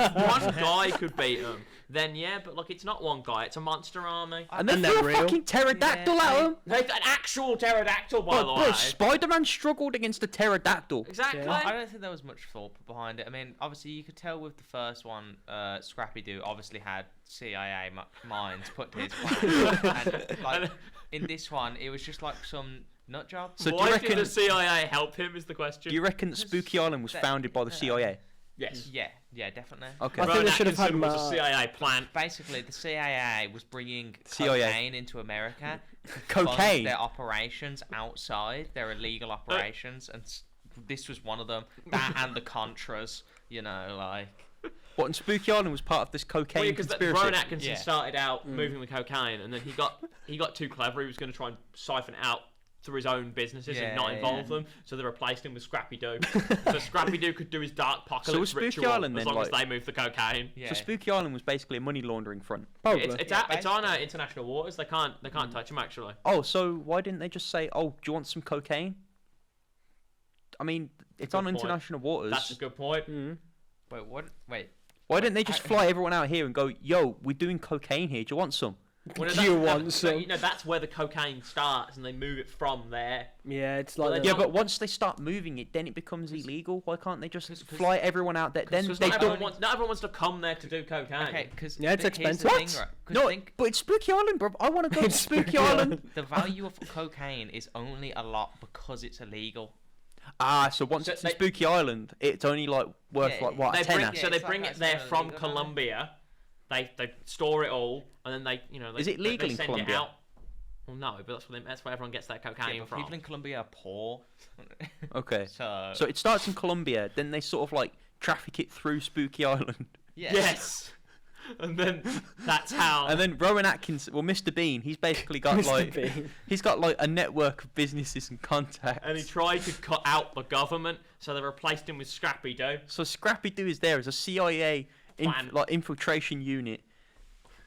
if one guy could beat them, then yeah. But like, it's not one guy; it's a monster army. And then they're throw a real. fucking pterodactyl Yeah, at him. Like an actual pterodactyl, by the Bro, way. Spider-Man struggled against a pterodactyl. Exactly. Yeah. I don't think there was much thought behind it. I mean, obviously, you could tell with the first one, Scrappy Doo obviously had CIA minds put to his plan. And, like, in this one, it was just like some nut job. So do you Why reckon- did the CIA help him? Is the question. Do you reckon that Spooky Island was founded by the CIA? Yes. Yeah, definitely. Okay. I think they should have had was a more- CIA plan. Basically, the CIA was bringing CIA. cocaine into America. to Cocaine? fund their operations outside, their illegal operations, and this was one of them. That and the Contras, you know, like. What, and Spooky Island was part of this cocaine Well, yeah, because conspiracy? Rowan Atkinson Yeah. started out moving the cocaine, and then he got too clever. He was going to try and siphon it out through his own businesses and not Yeah, involve them. So they replaced him with Scrappy Doo. So Scrappy Doo could do his dark apocalypse was Spooky ritual Island as then, long as like- they moved the cocaine. Yeah. So Spooky Island was basically a money laundering front. Probably. It's Yeah, on basically. international waters. They can't touch him actually. Oh, so why didn't they just say, "Oh, do you want some cocaine"? I mean, it's on Good point. international waters. That's a good point. Wait, what? Wait. Why didn't they just fly everyone out here and go, "Yo, we're doing cocaine here. Do you want some?" Well, Do you want some? You know, that's where the cocaine starts, and they move it from there. Yeah, it's Well, like they Yeah, don't- but once they start moving it, then it becomes illegal. Why can't they just fly everyone out there? Then Because they not everyone, don't. not everyone wants to come there to do cocaine. Okay, because Yeah, it's expensive. No, but it's Spooky Island, bro. I want to go to It's Spooky Spooky Island. the value of cocaine is only a lot because it's illegal. Ah, so once So it's in they- Spooky Island, it's only like worth Yeah, like what They a bring, tenner. Yeah, so they it's bring like it that's there kinda from illegal, isn't it? Colombia. They store it all, and then they Is it legal they in send Colombia? It out. Well, no, but that's where everyone gets their cocaine Yeah, but from. people in Colombia are poor. Okay. So So it starts in Colombia, then they sort of like traffic it through Spooky Island. yeah. Yes. And then that's how. And then Rowan Atkinson, well, Mr. Bean, he's basically got Mr. like Bean. he's got like a network of businesses and contacts. And he tried to cut out the government, so they replaced him with Scrappy Doo. So Scrappy Doo is there as a CIA Plan. like infiltration unit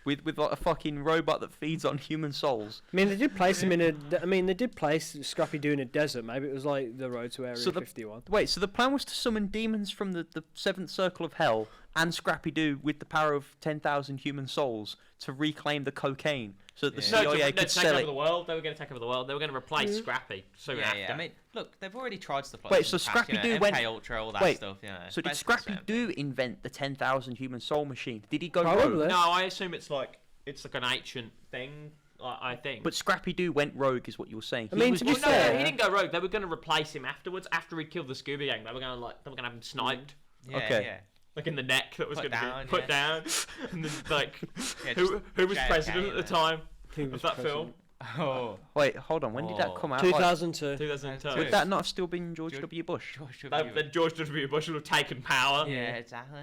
with like a fucking robot that feeds on human souls. I mean, they did place him in a. I mean, they did place Scrappy Doo in a desert. Maybe it was like the road to Area So the- 51. Wait, so the plan was to summon demons from the seventh circle of hell and Scrappy Doo with the power of 10,000 human souls to reclaim the cocaine, so that the Yeah. No, CIA to could take sell over it. the world. They were going to take over the world. They were going to replace Scrappy soon Yeah, after. yeah. I mean, look, they've already tried stuff like Wait, this. so in the past, Scrappy you know, Doo MK went- Ultra, all that wait, stuff. You know, So did basically the Scrappy same Doo invent the 10,000 human soul machine? Did he go Probably. rogue? No, I assume it's like an ancient thing. I think. But Scrappy Doo went rogue, is what you were saying. I He mean, was to be Well, no, fair- he didn't go rogue. They were going to replace him afterwards. After he killed the Scooby Gang, they were going to have him sniped, Yeah, Okay. yeah. like in the neck. That was Put going to down, be put yeah. down. And then like, Yeah, who was JFK, president at you the know. time He of was that president. film? Oh, Wait, hold on. When did that Oh. come out? Like, 2002. 2002. would that not have still been George George- W. Bush? George Then George W. Bush would have taken power. Yeah, exactly.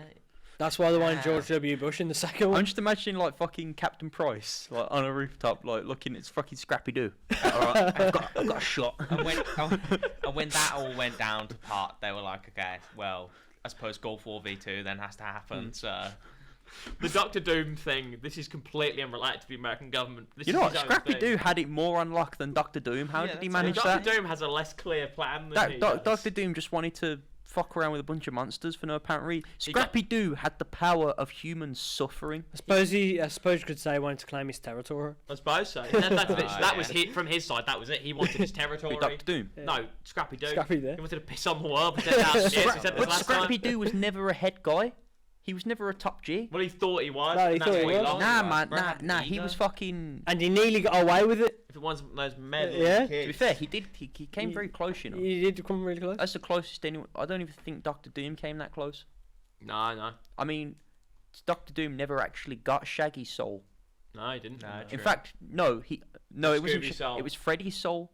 That's why they wanted George W. Bush in the second I'm one. just imagining like fucking Captain Price, like on a rooftop, like looking at fucking Scrappy Doo. Alright, I've got a shot. And when that all went down to pot, they were like, okay, well, I suppose Gulf War V2 then has to happen. So The Doctor Doom thing, this is completely unrelated to the American government. This You know is what? his own Scrappy thing. Doo had it more on lock than Doctor Doom. How Yeah, did he that's manage right. that? Doctor Doom has a less clear plan than he does. Doctor Doom just wanted to fuck around with a bunch of monsters for no apparent reason. Scrappy Doo had the power of human suffering. I suppose you could say he wanted to claim his territory. I suppose so. That was from his side. That was it. He wanted his territory. With Doctor Doom. Yeah. No, Scrappy Doo. Scrappy Doo. He wanted to piss on the world. But then he said this But last Scrappy time. Doo was never a head guy. He was never a top G. Well, he thought he was. No, and he that's thought he what he was. lost. Nah, right. man, Brad nah. had He ego. was fucking. And he nearly got away with it. If it was those meddling Yeah. kids. To be fair, he did. He came very close, you know. He did come really close. That's the closest anyone. I don't even think Doctor Doom came that close. No, I mean, Doctor Doom never actually got Shaggy's soul. no, he didn't. No, No, true. In fact, no, it wasn't. Scooby's soul. It was Freddy's soul.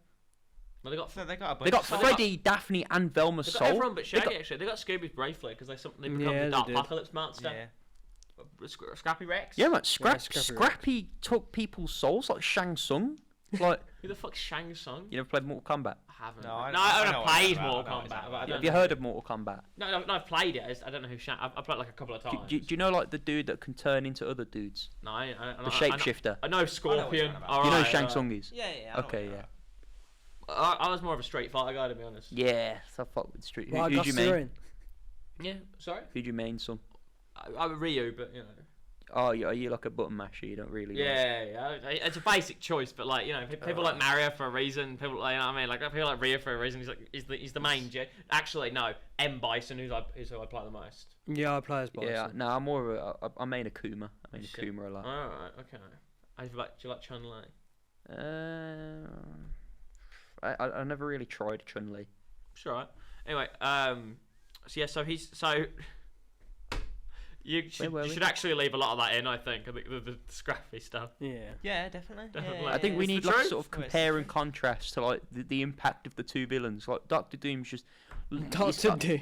Well, they got So they got a bunch They got of stuff. Freddy, Daphne, and Velma's They got soul. everyone but They Shaggy, got- actually. They got Scooby's bracelet because they become Yeah, the they Dark did. Apocalypse monster. Yeah. Scrappy Rex? Yeah, man. Scrappy Scrappy took people's souls like Shang Tsung. Like, Who the fuck's Shang Tsung? you never played Mortal Kombat? I haven't. No, No, I I know what haven't it's played about, Mortal I know what it's Kombat. about. but I Have don't you know. heard of Mortal Kombat? No, I've played it. I don't know who Shang. I've played like a couple of Do, times. do, do you know like the dude that can turn into other dudes? No, The shapeshifter. I know Scorpion. you're on about. All You know right, Shang all right. Tsung is? Yeah, yeah. I know Okay, what you're yeah. I was more of a Street Fighter guy, to be honest. Yeah, so fuck with Street. Well, Who'd you main? Yeah, sorry. Who'd you main, son? I'm a Ryu, but you know. Oh, are you like a button masher? You don't really. Yeah. It's a basic choice, but like, you know, people like Mario for a reason. People like, you know what I mean? Like, people like Ryu for a reason. He's the main G. Actually, no, M Bison, who's who I play the most. Yeah, I play as Bison. Yeah, no, I'm more of a. I main Akuma. I main Shit. Akuma a lot. Alright, okay. Do you like Chun-Li? I never really tried Chun-Li. Sure. Right. Anyway, so you Where were we? should actually leave a lot of that in. I think the scrappy stuff. Yeah. Yeah, definitely. Definitely. I think we It's need the like truth. sort of No, it's compare the and contrast to like the impact of the two villains. Like Doctor Doom's just Doctor Doom.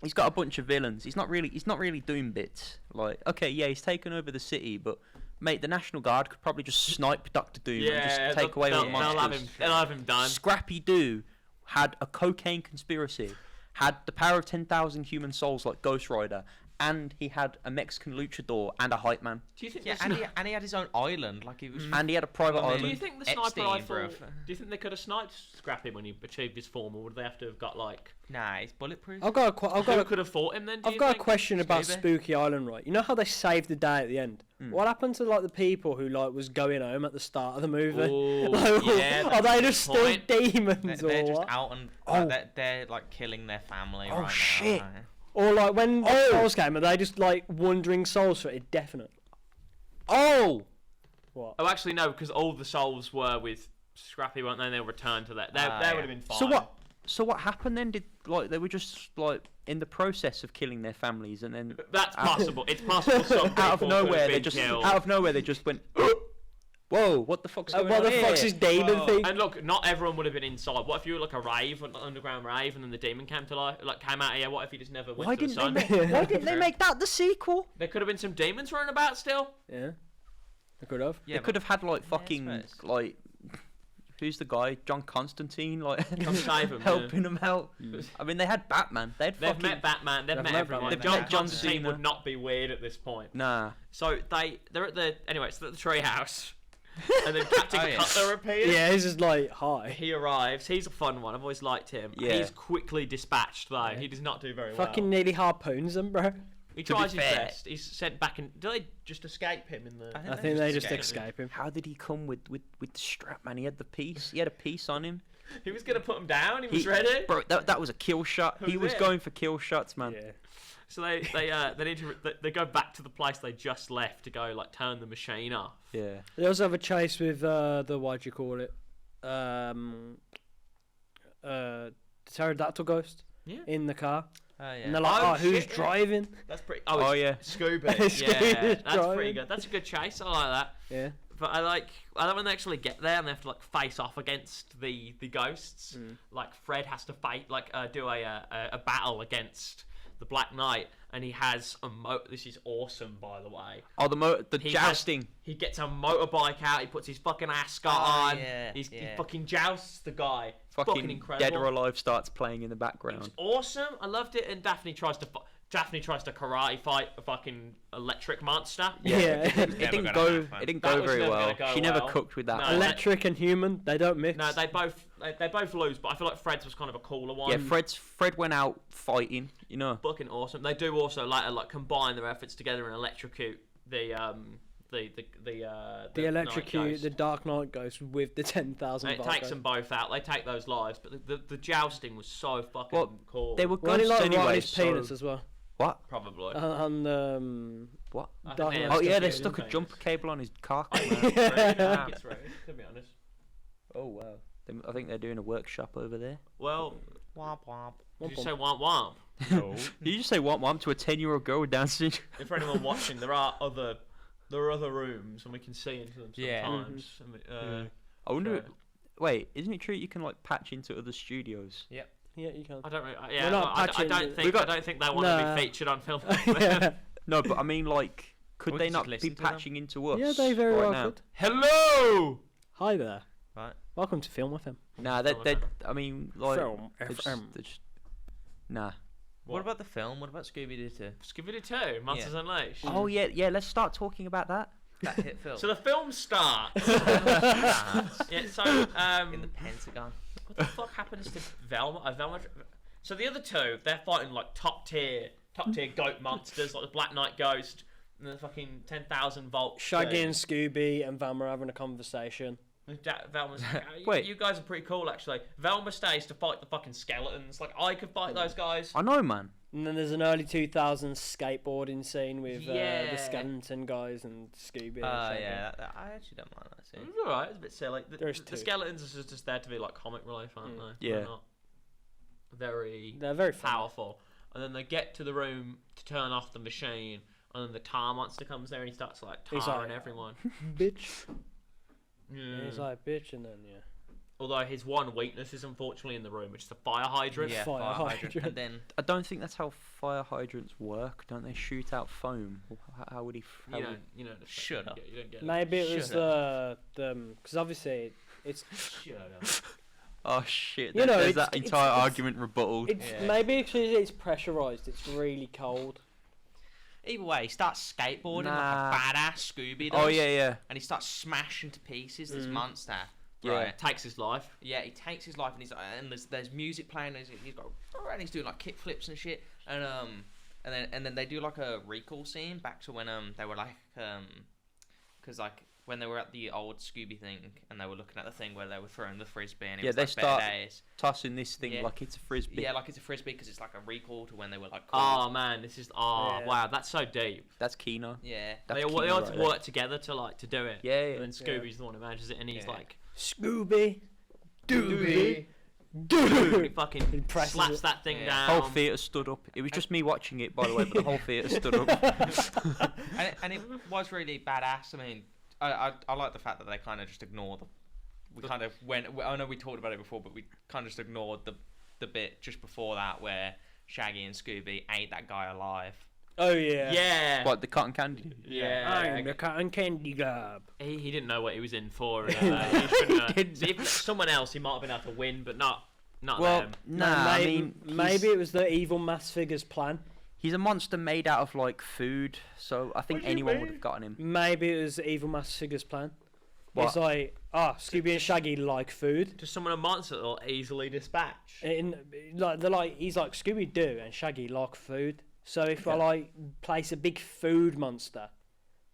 he's got a bunch of villains. He's not really doing bits. Like okay, yeah, he's taken over the city, but mate, the National Guard could probably just snipe Doctor Doom and just take away all the monsters. They'll have him done. Scrappy Doo had a cocaine conspiracy, had the power of 10,000 human souls like Ghost Rider, and he had a Mexican luchador and a hype man, Do you think? Yeah, and he had his own island. Like it was. and he had a private Well, I Do mean, you island. think the sniper Epstein, rifle? bruv. Do you think they could have sniped Scrappy when he achieved his form, or would they have to have got like? Ah, Nah, he's bulletproof. I've got Who could have fought him then? Do I've you got a think? question about Scooby? Spooky Island, right? You know how they saved the day at the end? Mm. What happened to like the people who like was going home at the start of the movie? Ooh, Like, yeah, are that's they a just good still point. demons They're or just what? out and Oh. they're like killing their family Oh, right shit. now. Right? Or like when the Oh. souls came, are they just like wandering souls for indefinite? Oh, What? Oh, actually no, because all the souls were with Scrappy, weren't they? And they'll return to that. They yeah. would have been fine. so what? So what happened then? Did like they were just like in the process of killing their families, and then That's possible. It's possible. Some people out of could nowhere have they been just killed. went, whoa, what the fuck's going What on the here? fuck's this demon Whoa. thing? And look, not everyone would have been inside. What if you were like a rave, an underground rave, and then the demon came to life, like came out of here? What if you just never went Why to the didn't they sun? make, why didn't they True. make that the sequel? There could have been some demons running about still. Yeah, I could have. Yeah, They could have had like I fucking suppose. like who's the guy? John Constantine, like Come save 'em, helping them out. I mean, they had Batman. They had They've fucking met Batman. They've They've met met everyone. Batman. John They've met John Constantine Cena. would not be weird at this point. nah. So they're at the so at the treehouse, and then Captain Oh, yeah. Cutler appears. Yeah, he's just like hi. He arrives. He's a fun one. I've always liked him. Yeah. He's quickly dispatched though. He does not do very Fucking well. nearly harpoons them, bro. He To be tries his fair- best. He's sent back in. Do they just escape him in the? I think they just escaped. escape him. How did he come with the strap, man? He had the piece. He had a piece on him. He was gonna put him down. He was He- ready. Bro, that was a kill shot. Who He was did? going for kill shots, man. Yeah. So they need to they go back to the place they just left to go like turn the machine off. Yeah. They also have a chase with the what do you call it? Pterodactyl ghost Yeah. in the car, Oh, yeah. and they're like, Oh, "Oh, who's shit, yeah. driving?" That's pretty. Oh, yeah. Scooby. Scooby's yeah, that's driving. pretty good. That's a good chase. I like that. Yeah. But I like when they actually get there and they have to like face off against the ghosts. Mm. Like Fred has to fight do a battle against the Black Knight, and he has a this is awesome, by the way. Oh, the jousting. He gets a motorbike out. He puts his fucking ascot on. He fucking jousts the guy. Fucking incredible. Dead or Alive starts playing in the background. It's awesome. I loved it. And Daphne tries to karate fight a fucking electric monster. It didn't go very well. She never well. cooked with that. No, Electric and human, they don't mix. No, they both lose, but I feel like Fred's was kind of a cooler one. Yeah, Fred went out fighting, you know. Fucking awesome. They do also later combine their efforts together and electrocute the electrocute the Dark Knight Ghost with the 10,000. It takes them both out. They take those lives, but the jousting was so fucking cool. They were Well, he ghosts like anyway. his penis as well. What? Probably. And What? Dark Knight. Oh yeah, they Stuck stuck a in jumper cable on his cock. I think it's rude, to be honest. Oh wow. I think they're doing a workshop over there. Well, Womp womp. did you say womp womp? No. Did you just say womp womp to a 10-year-old girl with Down syndrome? If for anyone watching, there are other rooms and we can see into them Yeah. sometimes. I wonder. Wait, isn't it true you can like patch into other studios? Yeah, you can. I don't. We're Yeah, not I patching don't the- think. I don't think they want to Nah. be featured on film. Yeah. No, but I mean, like, could We they could not just be listen to them. patching into us? Yeah, they very right well now? could. Hello. Hi there. Right. Welcome to Film with Him. Nah, they. I mean, like, Film they're just, FM. they're just- nah. What about the film? What about Scooby Doo 2? Scooby Doo 2, Monsters Unleashed. Oh yeah. Let's start talking about that. That hit film. So the film starts. Yeah. So in the Pentagon. what the fuck happens to Velma? So the other two, they're fighting like top tier goat monsters, like the Black Knight Ghost and the fucking 10,000 volt. Shaggy and Scooby and Velma are having a conversation. Velma's Wait. you guys are pretty cool actually. Velma stays to fight the fucking skeletons. Like I could fight those guys. I know, man. And then there's an early 2000s skateboarding scene with Yeah. the skeleton guys and Scooby. And Shaggy. Yeah, I actually don't mind that It scene. was alright. It's a bit silly. There's The two. skeletons are just there to be like comic relief, aren't they? Yeah. They're not very They're very fun. powerful. And then they get to the room to turn off the machine, and then the tar monster comes there and he starts like He's tarring like, everyone. Bitch. Yeah. And he's like, bitch, and then, yeah. Although his one weakness is unfortunately in the room, which is the fire hydrant. Yeah, Fire fire hydrant. hydrant. And then I don't think that's how fire hydrants work. Don't they shoot out foam? How would he? How You would- know, you know. Shut up. You don't get it. Maybe it was Shut the because obviously it's Shut up. Oh shit! You know, there's it's- that it's- entire it's- argument rebutted. it's Yeah. maybe because it's pressurized. It's really cold. either way, he starts skateboarding Nah. like a badass Scooby does. Oh yeah. And he starts smashing to pieces this Mm. monster. Yeah. Right. Takes his life. Yeah, he takes his life and there's music playing. And he's got and he's doing like kick flips and shit. And then they do like a recall scene back to when they were like because like when they were at the old Scooby thing and they were looking at the thing where they were throwing the frisbee and it Yeah, was they like start- better days. Tossing this thing Yeah. like it's a frisbee. Yeah, like it's a frisbee because it's like a recall to when they were like cool. Oh man, this is Yeah. wow, that's so deep. That's Kino. Yeah. That's They all Kino have right to there. work together to do it. Yeah, And then Scooby's the one who manages it, and he's Yeah. like, Scooby, Dooby, he Dooby. fucking He presses slaps it. that thing Yeah. down. Whole theatre stood up. It was just me watching it, by the way, but the whole theatre stood up. and it was really badass. I mean, I like the fact that they kind of just ignore we kind of went. I know we talked about it before, but we kind of just ignored the bit just before that where Shaggy and Scooby ate that guy alive. Oh yeah. Yeah. What, the cotton candy? I'm the cotton candy gob. He didn't know what he was in for. He shouldn't have. Didn't See, if someone else, he might have been able to win, but not Well, them. nah, I maybe, mean, maybe it was the evil mass figure's plan. he's a monster made out of, like, food, so I think What do you anyone mean? would have gotten him. Maybe it was evil mass figure's plan. What? It's like, Scooby and Shaggy like food. To summon a monster that will easily dispatch. He's like Scooby Doo and Shaggy like food. So if I like place a big food monster,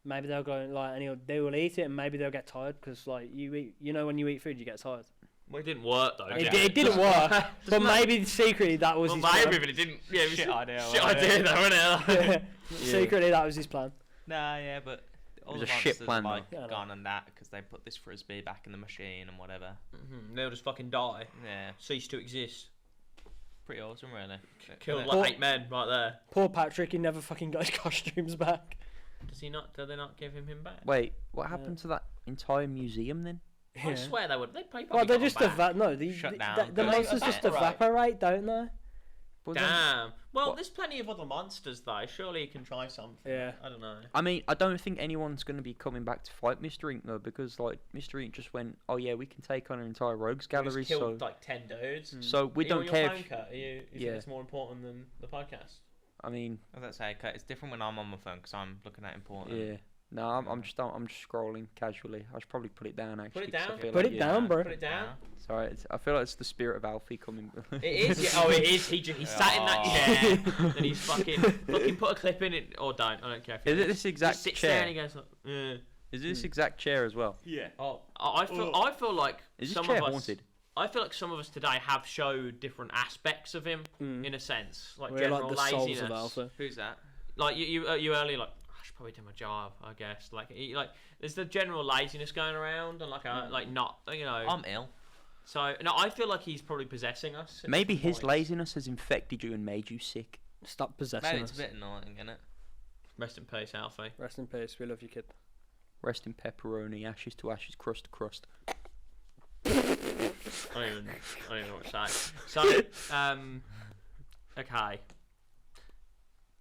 maybe they'll go like and they will eat it, and maybe they'll get tired because like when you eat food you get tired. Well, it didn't work though. Okay. It didn't work, but Doesn't that- maybe secretly that was Well, his maybe, plan. but it didn't. Yeah, it was Shit idea, Shit wasn't idea, though, wasn't it? Secretly that was his plan. Nah, yeah, but all was the a shit monsters plan, are, like though. Yeah, gone on that because they put this frisbee back in the machine and whatever. They'll just fucking die, Yeah, cease to exist. pretty awesome, really. Killed Yeah. like Well- 8 men right there. Poor Patrick, he never fucking got his costumes back. Does he not? Do they not give him back? Wait, what happened to that entire museum then? I swear they would. They probably Well, they got just him back. the Shut down. the They monsters just evaporate. evaporate, don't they? But then- Damn. Well, What? there's plenty of other monsters though. Surely he can try something. Yeah. I don't know. I mean, I don't think anyone's going to be coming back to fight Mr. Ink though, because like Mr. Ink just went, oh yeah, we can take on an entire rogues We gallery, just killed so like 10 dudes. so we Are you don't on your care. phone, If, Kurt? You Yeah. think it's more important than the podcast? I mean, As I say, Kurt, it's different when I'm on my phone because I'm looking at important. yeah. No, I'm just scrolling casually. I should probably put it down actually. Put it 'cause I down. feel Put like, it yeah. down, bro. Put it down. Sorry, I feel like it's the spirit of Alfie coming. It is. Yeah. Oh, it is. He sat in that chair and he's fucking put a clip in it or don't. I don't care. If Is he it this exact he sits there chair? and he goes like, Is it this exact chair as well? yeah. Oh, I feel like Is this some chair of us. haunted? I feel like some of us today have showed different aspects of him Mm. in a sense, like We're general like the souls laziness. of Alpha. Who's that? Like you earlier, like I should probably do my job, I guess. Like there's the general laziness going around, and like not, you know. I'm ill. So no, I feel like he's probably possessing us. at Maybe different his points. laziness has infected you and made you sick. Stop Maybe possessing it's us. a bit annoying, isn't it? Rest in peace, Alfie. Rest in peace. We love you, kid. Rest in pepperoni, ashes to ashes, crust to crust. I don't even know what to say. So, okay.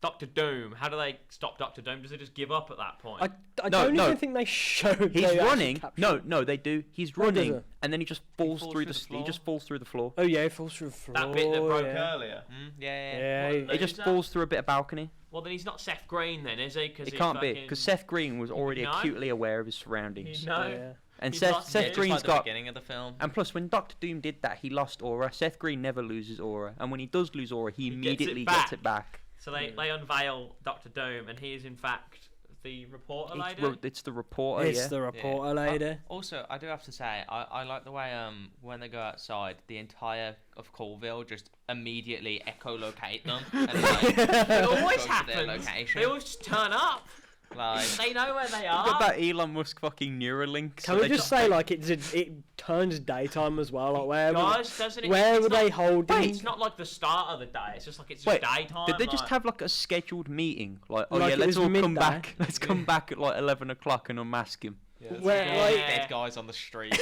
Doctor Doom. How do they stop Doctor Doom? Does he just give up at that point? I No, don't no. even think they showed. He's they actually running. captured No, it. no, they do. He's What does running, it? and then he just falls falls through through the. the He floor? just falls through the floor. Oh yeah, he falls through the floor. that bit that broke yeah. earlier. Yeah. Yeah. He just Loser? falls through a bit of balcony. Well, then he's not Seth Green, then, is he? Because It can't be because Seth Green was already No. acutely aware of his surroundings, No. Yeah. and He's Seth not- Seth yeah, Just Green's like the got. beginning of the film. And plus, when Doctor Doom did that, he lost aura. Seth Green never loses aura, and when he does lose aura, he gets it immediately back. gets it back. So they unveil Doctor Doom, and he is in fact the reporter lady. It's the reporter. It's Yeah. the reporter lady. Also, I do have to say, I like the way when they go outside, the entire of Colville just immediately echolocate them. And, like, It always go to their happens. location. They always just turn up. Like, They know where they You've got are. that Elon Musk fucking Neuralink. so Can we they just say like it turns daytime as well? Like Guys, doesn't it? where it's were not- they holding? It's not like the start of the day. It's just like it's just Wait, daytime. Did they just like- have like a scheduled meeting? Like, oh Like yeah, it let's was all come midday? back. Let's come back at like 11 o'clock and unmask him. Where, Yeah. like, dead guys on the street.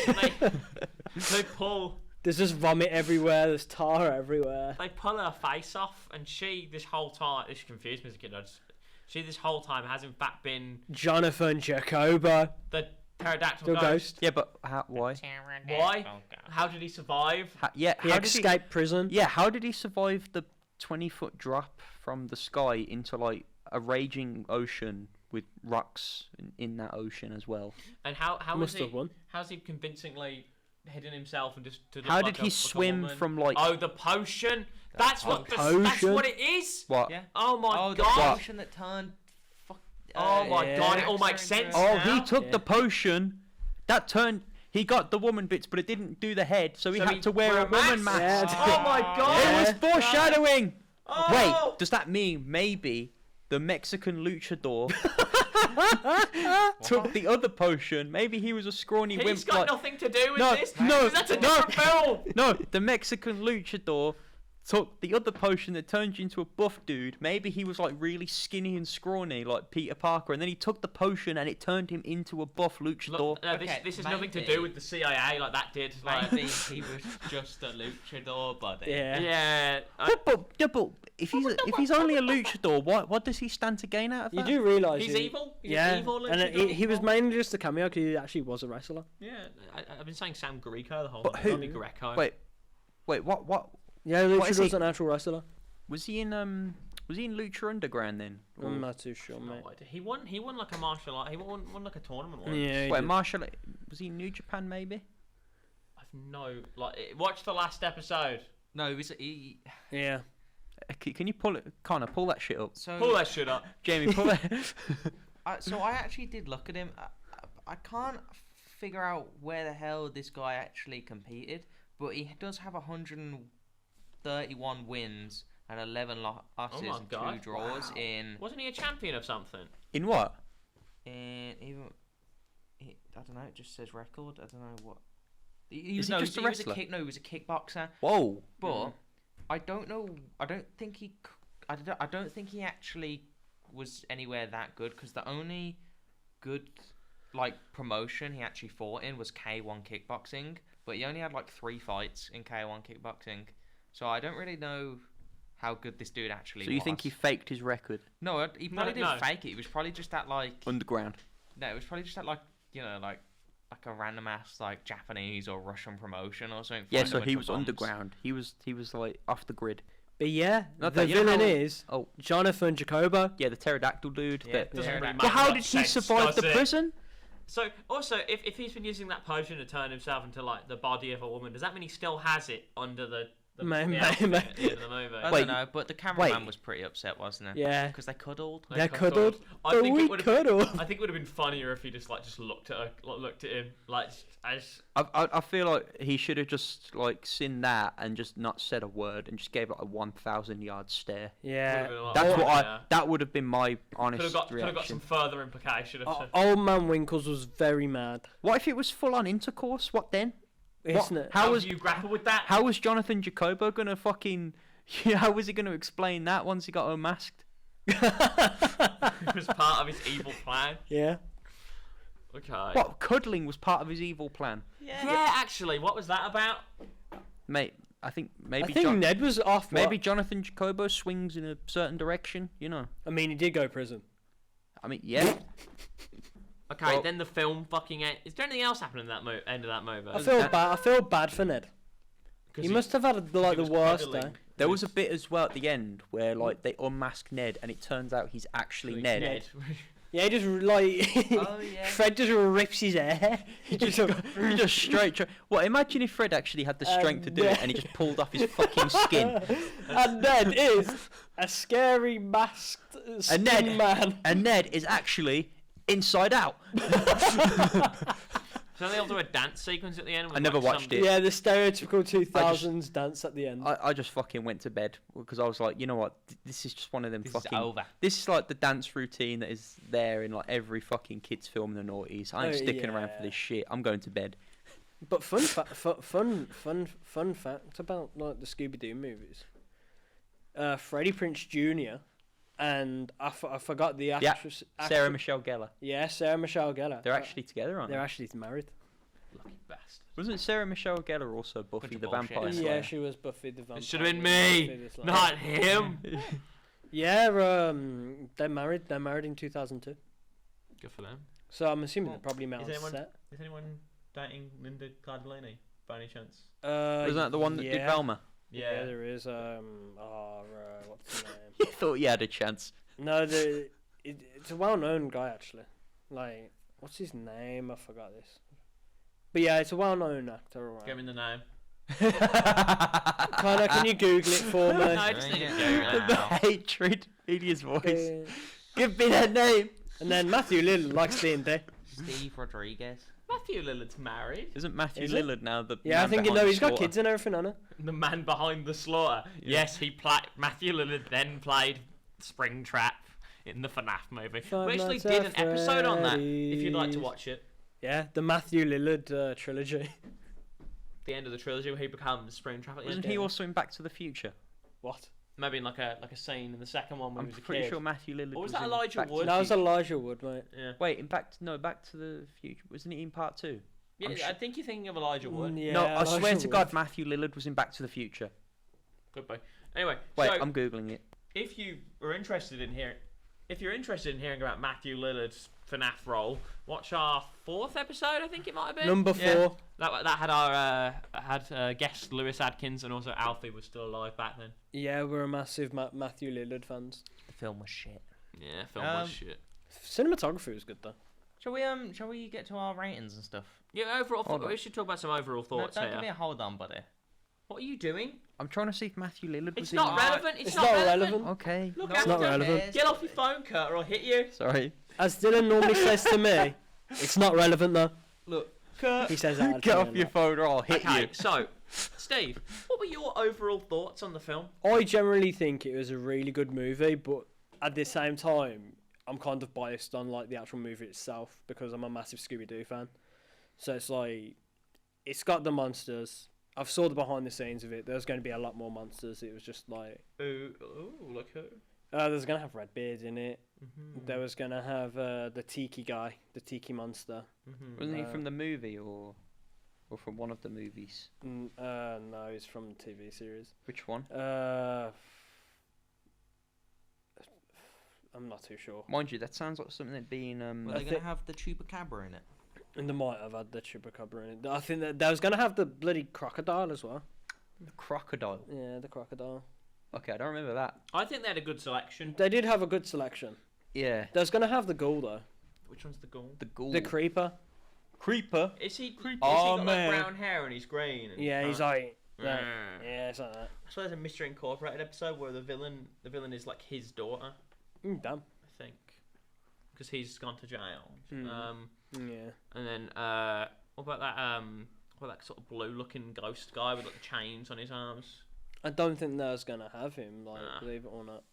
they pull there's just vomit everywhere. There's tar everywhere. they pull her face off, and she this whole time this confused me as a kid. She this whole time has in fact been Jonathan Jacobo, the pterodactyl the ghost. ghost. Yeah, but why? Why? How did he survive? He How did escaped prison. Yeah, how did he survive the 20-foot drop from the sky into like a raging ocean with rocks in that ocean as well? And how Must was he? have won. How's he convincingly hidden himself and just to look How like did he like a swim woman? from like Oh, the potion. That's what. That's potion? what it is. what? Yeah. Oh my Oh, the god. potion that turned. Fuck. Oh my Yeah. god. It all makes sense. Oh, now. he took Yeah. the potion. That turned. He got the woman bits, but it didn't do the head, so he So had he to wear wore a a woman mask? mask. Yeah. Oh my god. It was Yeah. foreshadowing. Oh. Wait, does that mean maybe the Mexican luchador took the other potion? Maybe he was a scrawny wimp. He's got like- nothing to do with No, this. no, That's a no. different film. No, the Mexican luchador took the other potion that turned you into a buff dude. Maybe he was like really skinny and scrawny, like Peter Parker, and then he took the potion and it turned him into a buff luchador. Look, this Okay, this has nothing to maybe- do with the CIA like that did. Like, Maybe he was just a luchador, buddy. Yeah. yeah. But if he's only a luchador, what does he stand to gain out of You that? do realise He's evil. He's Yeah, evil. and luchador. he was mainly just a cameo because he actually was a wrestler. Yeah, I've been saying Sam Greco the whole But time. who- Only Greco. Wait, what Yeah, What is Lucha was he? an actual wrestler. was he in Lucha Underground then? Or- I'm not too sure, mate. No idea. He won like a martial art. He won like a tournament once. Yeah, he Wait, did. Marshall, was he in New Japan maybe? I've no like. Watch the last episode. No, he was. He, yeah. Can you pull it, Connor? Pull that shit up. so. Pull that shit up. Jamie, pull that. So I actually did look at him. I can't figure out where the hell this guy actually competed, but he does have 131 wins and 11 losses my and God. 2 draws Wow. in Wasn't he a champion of something? In what? even. I don't know. It just says record. I don't know what. Is he just a wrestler? He was a kickboxer. Whoa. But I don't know. I don't think he. I don't think he actually was anywhere that good because the only good like promotion he actually fought in was K1 kickboxing, but he only had like 3 fights in K1 kickboxing. So I don't really know how good this dude actually So you was. think he faked his record? No, he probably No. didn't fake it. It was probably just that like. Underground. No, it was probably just that like like a random ass like Japanese or Russian promotion or something. Yeah, flying a so bunch he of was bombs. underground. He was like off the grid. But yeah, Not the that- you know villain how- is Oh, Jonathan Jacobo. yeah, the pterodactyl dude. Yeah, that- doesn't really matter Well, how what did he sex, survive the does it? prison? So also, if he's been using that potion to turn himself into like the body of a woman, does that mean he still has it under the Maybe. outfit at the end of the movie? I Wait, don't know, but the cameraman wait. was pretty upset, wasn't he? Yeah. Because they cuddled. They're cuddled. I think we it would have. cuddled. I think it would have been funnier if he just looked at her, looked at him like as. I feel like he should have just like seen that and just not said a word and just gave it a 1,000-yard stare. Yeah. That's what Yeah. That would have been my honest Could have got reaction. some further implication. Old man Winkles was very mad, What if it was full-on intercourse? What then? isn't it? How How was do you grapple with that? How was Jonathan Jacobo gonna fucking? How was he gonna explain that once he got unmasked? It was part of his evil plan. Yeah. Okay. What, cuddling was part of his evil plan, Yeah, actually, what was that about? mate? I think maybe I think Ned was off. maybe Jonathan Jacobo swings in a certain direction. You know, I mean, he did go to prison. I mean, yeah. Okay, Well- then the film fucking end. Is there anything else happening in that end of that movie? I feel bad for Ned. He must have had like the was worst cuddling. day. There was a bit as well at the end where like they unmask Ned and it turns out he's actually Ned. Yeah, he just like Oh, yeah. Fred just rips his hair. He just straight. What? Imagine if Fred actually had the strength to do it and he just pulled off his fucking skin. And Ned is a scary masked skin Ned- man. And Ned is actually inside out. So they all do a dance sequence at the end. With I never like watched some- it. Yeah, the stereotypical 2000s dance at the end. I just fucking went to bed because I was like, you know what? This is just one of them This fucking. is over. This is like the dance routine that is there in like every fucking kids film in the noughties. I ain't Oh, sticking around for yeah. this shit. I'm going to bed. But fun fact about like the Scooby Doo movies. Freddie Prinze Jr. and I forgot the actress. Sarah Michelle Gellar. Yeah, Sarah Michelle Gellar. They're actually together, aren't They're they? actually married. Lucky bastard. Wasn't Sarah Michelle Gellar also Buffy Bunch of the bullshit, Vampire isn't Slayer? Yeah, she was Buffy the Vampire. It should have been Buffy me, the Slayer. not him. Yeah, they're married. They're married in 2002. Good for them. So I'm assuming they probably met is on anyone- set. Is anyone dating Linda Cardellini by any chance? Wasn't that the one that did Velma? Yeah, there is. What's the name? You thought you had a chance. No, it's a well-known guy actually. Like, what's his name? I forgot this. But yeah, it's a well-known actor. Right? Give me the name. Connor, can you Google it for me? No, I just need to do it The now. hatred in his voice. Uh, Give me that name. and then Matthew Lillard likes D&D. Steve Rodriguez. Matthew Lillard's married. Isn't Matthew Is it? Lillard now the Yeah, I man think behind the he's got slaughter? kids and everything, on it. The man behind the slaughter. Yeah. Yes, he played. Matthew Lillard then played Springtrap in the FNAF movie. Five We actually Nights did at an episode on that. If you'd like to Freddy's. watch it. Yeah, the Matthew Lillard trilogy. The end of the trilogy where he becomes Springtrap at the Wasn't end. he also in Back to the Future? What? Maybe in like a scene in the second one when I'm he was a pretty kid. sure Matthew Lillard Or was was that in Elijah Back to Wood? the That was Future. Elijah Wood, mate. Yeah. Wait, Back to the Future. Wasn't he in part 2? Yeah, I'm I think you're thinking of Elijah Wood. Yeah, no, I swear Elijah to Wood. God, Matthew Lillard was in Back to the Future. Goodbye. Anyway, Wait, so I'm googling it. if you are interested in hearing, if you're interested in hearing about Matthew Lillard's FNAF role, watch our 4th episode. I think it might have been Number 4. Yeah. That had our guest Lewis Adkins, and also Alfie was still alive back then. Yeah, we're a massive Matthew Lillard fans. The film was shit. Yeah, film was shit. Cinematography was good though. Shall we get to our ratings and stuff? Yeah, overall, Hold on. we should talk about some overall No, thoughts don't give me here. a hold on, buddy. What are you doing? I'm trying to see if Matthew Lillard was It's in not it. relevant. It's It's not not relevant. relevant. Okay. Look No out! It's not one relevant. cares. Get off your phone, Kurt, or I'll hit you. Sorry. As Dylan normally says to me, it's not relevant though. Look, Kurt. He says that. Get off your phone or I'll hit Okay, you. so Steve, what were your overall thoughts on the film? I generally think it was a really good movie, but at the same time, I'm kind of biased on like the actual movie itself because I'm a massive Scooby Doo fan. So it's like, it's got the monsters. I've saw the behind the scenes of it. There's going to be a lot more monsters. It was just like, Ooh, look who. there's going to have Redbeard in it. Mm-hmm. There was going to have the Tiki guy, the Tiki monster. Mm-hmm. Wasn't he Uh, from the movie or from one of the movies? No, he's from the TV series. Which one? I'm not too sure. Mind you, that sounds like something that'd be in Were I they going think- to have the chupacabra in it? And they might have had the chupacabra in it. I think that they was gonna have the bloody crocodile as well. the crocodile. Yeah, the crocodile. Okay, I don't remember that. I think they had a good selection. They did have a good selection. Yeah, They was gonna have the ghoul though. Which one's the ghoul? the ghoul. The creeper. creeper. Is he? Is he Oh, got man. like brown hair and he's green? And Yeah, he's like. Yeah, Mm. yeah, it's like that. I swear there's a Mystery Incorporated episode where the villain is like his daughter, Damn. I think, because he's gone to jail. Mm. Yeah. And then what about that sort of blue-looking ghost guy with like the chains on his arms? I don't think they was gonna have him. Like, Nah. believe it or not.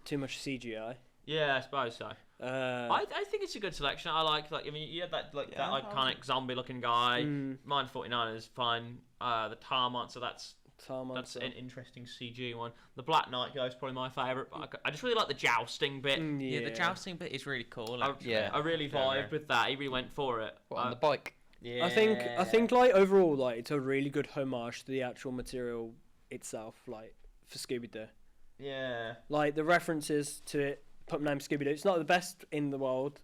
Too much CGI. Yeah, I suppose so. I I think it's a good selection. I like I mean you had that Yeah, that I iconic zombie-looking guy. Mm, Mine 49 is fine. The tar monster, that's That's an interesting CG one. The Black Knight guy is probably my favourite, but I just really like the jousting bit. Yeah, the jousting bit is really cool. Actually. Yeah. I really Fair vibed enough. with that. He really went for it. What, on the bike. Yeah. I think like overall like it's a really good homage to the actual material itself, like for Scooby Doo. Yeah. Like the references to it, put name Scooby Doo. It's not the best in the world,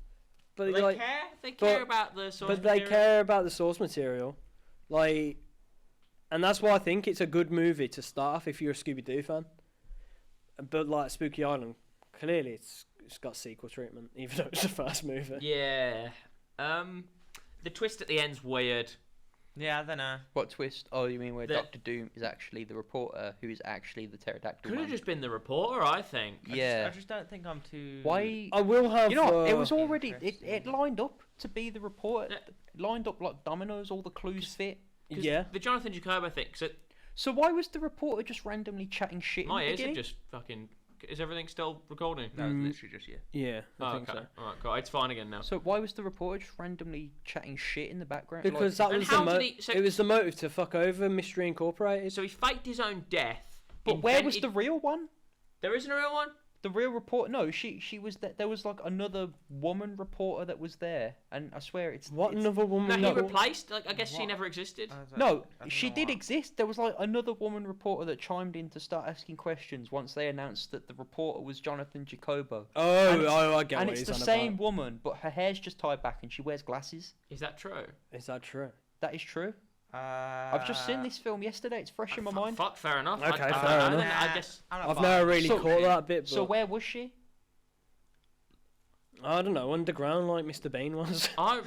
but They like, care. They care but- about the source but they material. care about the source material, like, and that's why I think it's a good movie to start off if you're a Scooby Doo fan. But like Spooky Island, clearly it's got sequel treatment, even though it's the first movie. Yeah. The twist at the end's weird. Yeah, I don't know. What twist? Oh, you mean where The- Doctor Doom is actually the reporter who is actually the pterodactyl Could have man? just been the reporter, I think. Yeah. I just don't think I'm too. Why? I will have. You know what? It was already Interesting. it lined up to be the reporter. Yeah. It lined up like dominoes. All the clues fit. 'Cause Yeah. The Jonathan Jacobo thing. So So why was the reporter just randomly chatting shit? my in the ears are beginning? just fucking. Is everything still recording? That was Mm. literally just you. Yeah, I Oh, think okay. so. Alright, cool. It's fine again now. So why was the reporter just randomly chatting shit in the background? Because like, that And was how did he- so- it was the motive to fuck over Mystery Incorporated. So he faked his own death. but where was the invented- real one? There isn't a real one? The real reporter? No, she was there. There was like another woman reporter that was there, and I swear it's What it's, another No, woman? he No, replaced. Like I guess she What? never existed. No, she did exist. There was like another woman reporter that chimed in to start asking questions once they announced that the reporter was Jonathan Jacobo. Oh, And it's- I get And what it's he's the on same about. woman, but her hair's just tied back and she wears glasses. Is that true? Is that true? That is true. I've just seen this film yesterday. It's fresh in my mind. Fuck, fair enough. Okay, I fair don't know, enough. then I guess. I've never really So- caught that bit, but So where was she? I don't know, underground like Mr. Bean was. I,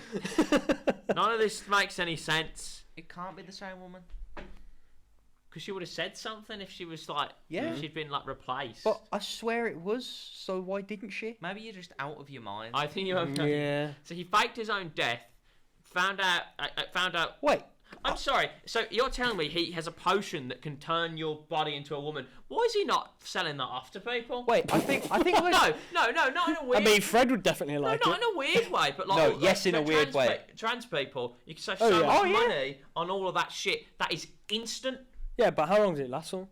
none of this makes any sense. It can't be the same woman. Because she would have said something if she was like, Yeah. if she'd been like replaced. But I swear it was. So why didn't she? Maybe you're just out of your mind. I think you have. Yeah. So he faked his own death. Found out. Wait. I'm sorry. So you're telling me he has a potion that can turn your body into a woman? Why is he not selling that off to people? Wait. I think. No, not in a I weird. mean, Fred would definitely no, like not it. in a weird way, but like No, like, yes, in a weird trans way. Trans people, you can save Oh, so yeah. much Oh, yeah. money on all of that shit. That is instant. Yeah, but how long did it last for?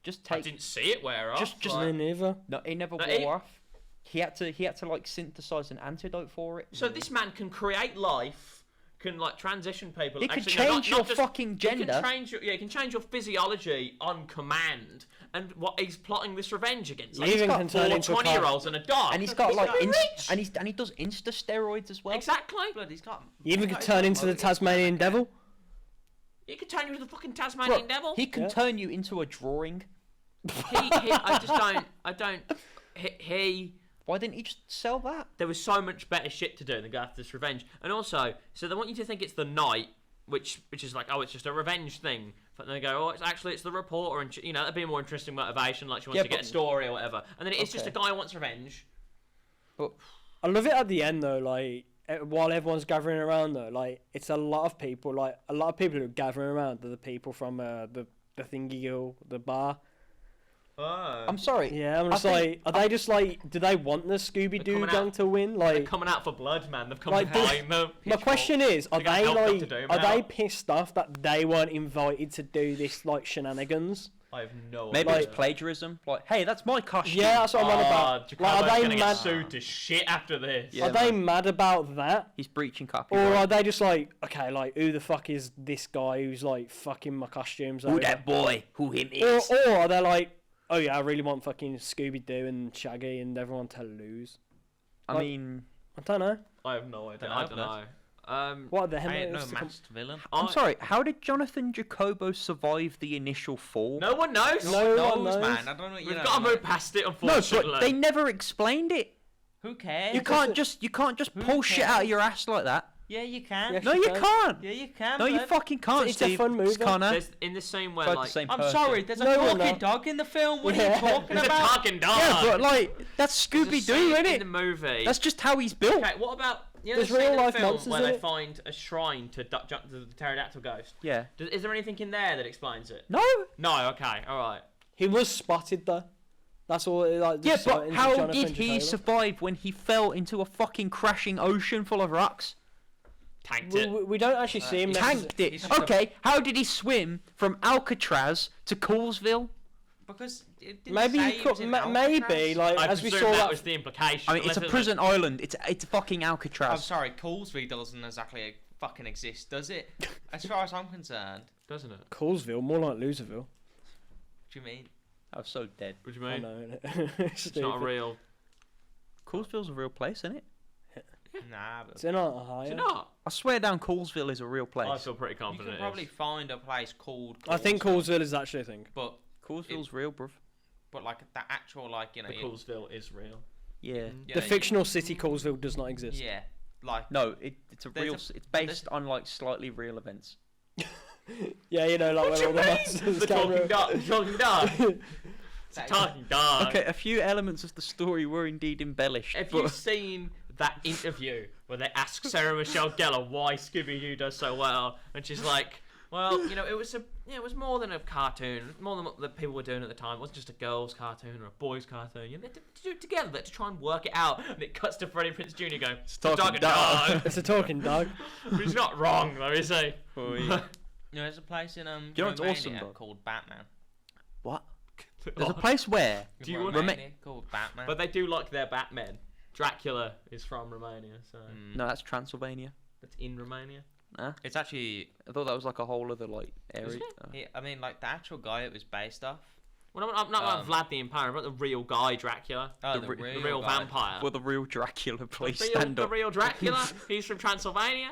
Just I take. didn't see it wear off. Just- Me neither. No, it never But wore he- off. He had to like synthesize an antidote for it. So this man can create life, can like transition people. He could Actually, no, change not your just- fucking He gender. can change your, he can change your physiology on command. And what he's plotting this revenge against. He even can turn into a 20-year-olds and a dog. And he's got like fucking and he does insta steroids as well. Exactly. Blood, he's got. You even could turn into the Tasmanian devil. He could turn you into the fucking Tasmanian devil. He can Yeah. turn you into a drawing. I don't. He. Why didn't he just sell that? There was so much better shit to do than go after this revenge. And also, so they want you to think it's the night, which is like, oh, it's just a revenge thing. But then they go, oh, it's the reporter, and you know, that'd be a more interesting motivation, like she wants Yeah, to get but- a story or whatever. And then it's just a Okay. guy who wants revenge. I love it at the end though, like while everyone's gathering around though, like it's a lot of people who are gathering around are the people from the thingy girl, the bar. Oh. I'm sorry. Yeah, I'm I just think- like, are they just like, do they want the Scooby Doo coming gang out- to win? They're Like, coming out for blood, man. They've come Like, behind them. my question is, are They're gonna they help like, Dr. Doom are they out. pissed off that they weren't invited to do this like shenanigans? I have no Maybe idea. it's plagiarism. Like, hey, that's my costume. Yeah, that's what I'm on about. Like, Jacobo's are they gonna mad? get sued to shit after this. Yeah, are they man. mad about that? He's breaching Or copyright. are they just like, okay, like, who the fuck is this guy who's like fucking my costumes? Who over? that boy? Who him Or, is? or are they like, Oh yeah, I really want fucking Scooby Doo and Shaggy and everyone to lose. I mean, I don't know. I have no idea. Dunno, I don't know. What the I hell? ain't no masked villain. I'm sorry. How did Jonathan Jacobo survive the initial fall? No one knows. No one knows. man. I don't know what you We've know. got to move past it, No, unfortunately. but they never explained it. Who cares? You can't just Who pull shit out of your ass like that. Yeah, you can. Yes, No, you you can. can't. Yeah, you can. No, you bud. fucking can't, It's a Steve. fun movie. Connor. There's, in the same way, Both like the same I'm person. sorry. There's a No, we're talking not. dog in the film. What are Yeah. you talking there's a about? talking dog. Yeah, but like that's There's a Scooby scene Doo, isn't in it? the movie. That's just how he's built. Okay, what about There's the scene in real the life film monsters where in they it. find a shrine to the pterodactyl ghost? Yeah. Is there anything in there that explains it? No. No. Okay. All right. He was spotted though. That's all. Like, the Yeah, but sightings of how Jonathan did he Jacobo. survive when he fell into a fucking crashing ocean full of rocks? Tanked We, it. we don't actually see him. Tanked it. He's just Okay, how did he swim from Alcatraz to Coolsville? Because it didn't Maybe say he was could. in Maybe Alcatraz. like I as we presume saw that that. was the implication. I mean, it's a unless prison island. It's fucking I'm Alcatraz. sorry, Coolsville doesn't exactly fucking exist, does it? As far as I'm concerned. doesn't it? Coolsville, more like Loserville. What do you mean? I was so dead. What do you I mean? know. It's not a real. Coolsville's a real place, isn't it? Nah, but It's in Ohio. Is it not? I swear down Coolsville is a real I place. feel pretty you confident. can it probably is. find a place called. I think Coolsville, Coolsville is actually a thing. but Coolsville's real, bruv. like the actual like The Coolsville is real. Yeah. you The know, fictional city Coolsville does not exist. Yeah, like No, it's a There's real. a- It's based on like slightly real events. Yeah, you know, like when all the monsters The came talking around. dog. The talking dog. It's a that- talking dog. Okay, a few elements of the story were indeed embellished, Have but you seen that interview where they ask Sarah Michelle Gellar why Scooby Doo does so well, and she's like, "Well, you know, it was more than a cartoon, more than what the people were doing at the time. It wasn't just a girl's cartoon or a boy's cartoon. You know, they had to do it together to try and work it out." And it cuts to Freddie Prinze Jr. going, "It's a talking talking dog." dog." It's a talking dog. But he's not wrong, though, is he? Oh, yeah. you know, there's a place in you know what's Romania awesome, dog? called Batman. what? There's a place where Do you want- Romania called Batman. But they do like their Batman. Dracula is from Romania, so no, that's Transylvania. that's in Romania. Nah, It's actually, I thought that was like a whole other like area. I mean, like the actual guy it was based off. Well, I'm not about Vlad the Impaler, I'm about the real guy Dracula. Oh, The the, re- The real guy. vampire. Well, the real Dracula, please the stand up. real Dracula. He's from Transylvania.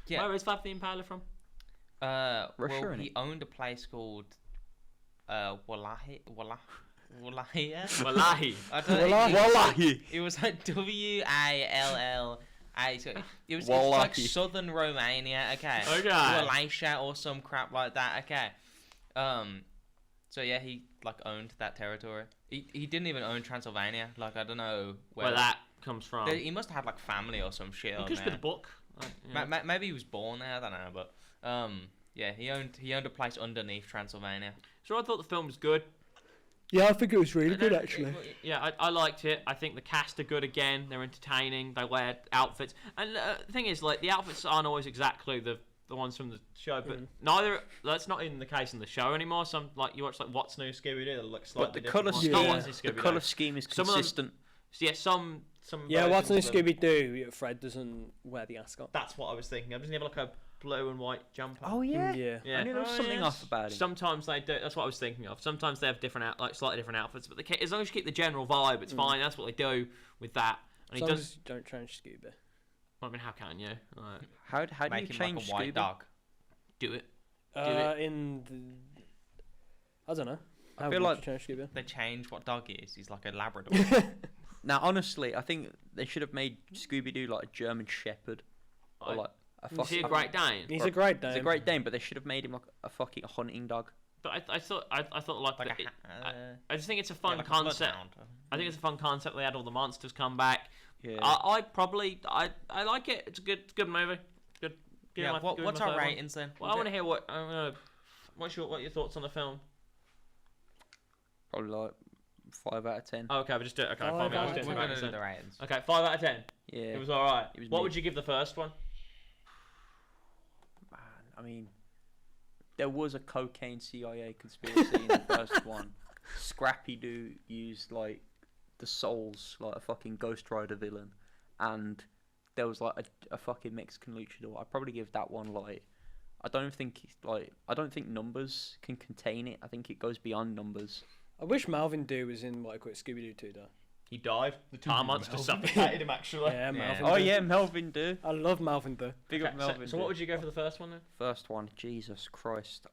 Yeah. Where is Vlad the Impaler from? Russia, Well, innit? he owned a place called Wallachia. Wallahi. I don't know. Wallahi. It was like Wallal. So it was it's like Wallahi. southern Romania, okay. Okay. Wallachia or some crap like that, okay. So yeah, he like owned that territory. He didn't even own Transylvania. Like I don't know Where that comes from. He must have had like family or some shit It on could be there. the book. Like, yeah. Maybe he was born there. I don't know, but yeah, he owned a place underneath Transylvania. So I thought the film was good. Yeah, I think it was really good actually. Yeah, I liked it. I think the cast are good again. They're entertaining. They wear outfits. And the thing is, like, the outfits aren't always exactly the ones from the show, but neither. That's not even the case in the show anymore. Some, like, you watch, like, What's New Scooby Doo, they look But slightly the different. colour ones. scheme, Not What's New the Scooby-Doo. colour scheme is Some of them- consistent. So, yeah, some. Yeah, what's in versions of them- Scooby Doo? Fred doesn't wear the ascot. That's what I was thinking. Doesn't he have like a blue and white jumper? Oh yeah. Yeah. Yeah. I knew there was Oh, something yes. off about it. Sometimes they do. That's what I was thinking of. Sometimes they have different, like slightly different outfits, but as long as you keep the general vibe, it's fine. That's what they do with that. And As he long does. as you don't change Scooby. I mean, how can you? Like, How do you Make him change like a white Scooby? dog. do it. In the, I don't know. How feel would like- you change Scooby? They change what dog he is. He's like a Labrador. Now, honestly, I think they should have made Scooby Doo like a German Shepherd, or like a Is he a fucking. Great Dane? He's a great He's Dane. a Great Dane, but they should have made him like a fucking hunting dog. But I thought like, like the, a, I just think it's a fun like a concept. bloodhound. I think it's a fun concept. They had all the monsters come back. Yeah. I like it. It's a good movie. Good. give Yeah. my- give What's my our third one. ratings then? Well, I want to hear what your thoughts on the film? Probably like 5 out of 10. Oh, okay, we just do it. Okay, Oh, fine. okay, I'll okay. just do We're it. gonna do Okay, the ratings. 5 out of 10. Yeah. It was alright. It was What mid. would you give the first one? Man, I mean, there was a cocaine CIA conspiracy in the first one. Scrappy Doo used like the souls, like a fucking Ghost Rider villain, and there was like a fucking Mexican luchador. I'd probably give that one like. I don't think numbers can contain it. I think it goes beyond numbers. I wish Malvin Doo was in What I Quit Scooby Doo 2 though. He died. The tar monster suffocated him, actually. Yeah, Malvin Oh Doo. yeah, Melvin do. I love Malvin Doo. Big Okay, up Melvin. so what would you go for the first one then? First one, Jesus Christ.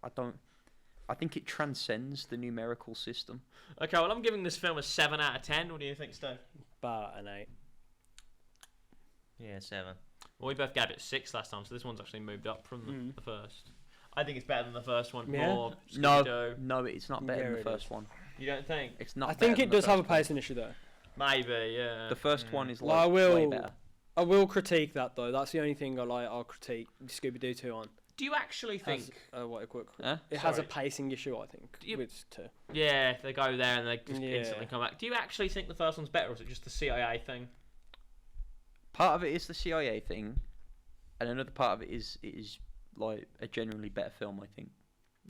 I think it transcends the numerical system. Okay, well, I'm giving this film a 7 out of 10. What do you think, Steve? About an 8. Yeah, 7. Well, we both gave it 6 last time, so this one's actually moved up from the first. I think it's better than the first one. Yeah. More No, Scooby-Doo. no, it's not better Yeah, than the it first is. one. You don't think? It's not. I think better it than does the have a first one. pacing issue though. Maybe, yeah. The first one is Well, like I way will- better. I will critique that though. That's the only thing I'll critique Scooby Doo 2 on. Do you actually think... What I Quit. Huh? It has a Sorry. pacing issue, I think, Do you- with 2. Yeah, they go there and they just Yeah. instantly come back. Do you actually think the first one's better, or is it just the CIA thing? Part of it is the CIA thing, and another part of it is like a generally better film. I think.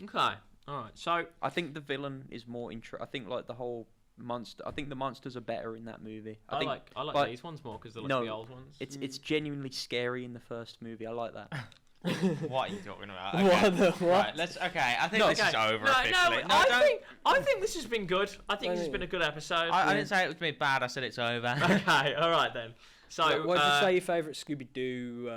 Okay, alright. So, I think the villain is more I think like the whole monster. I think the monsters are better in that movie. I think like like- these ones more because they're like No, the old ones. it's genuinely scary in the first movie. I like that. What are you talking about? What the what? Right, let's. Okay, I think No, this is over officially. I think this has been good. I think this has been a good episode. I didn't say it was been bad. I said it's over. Okay, alright then. So, What would you say your favourite Scooby Doo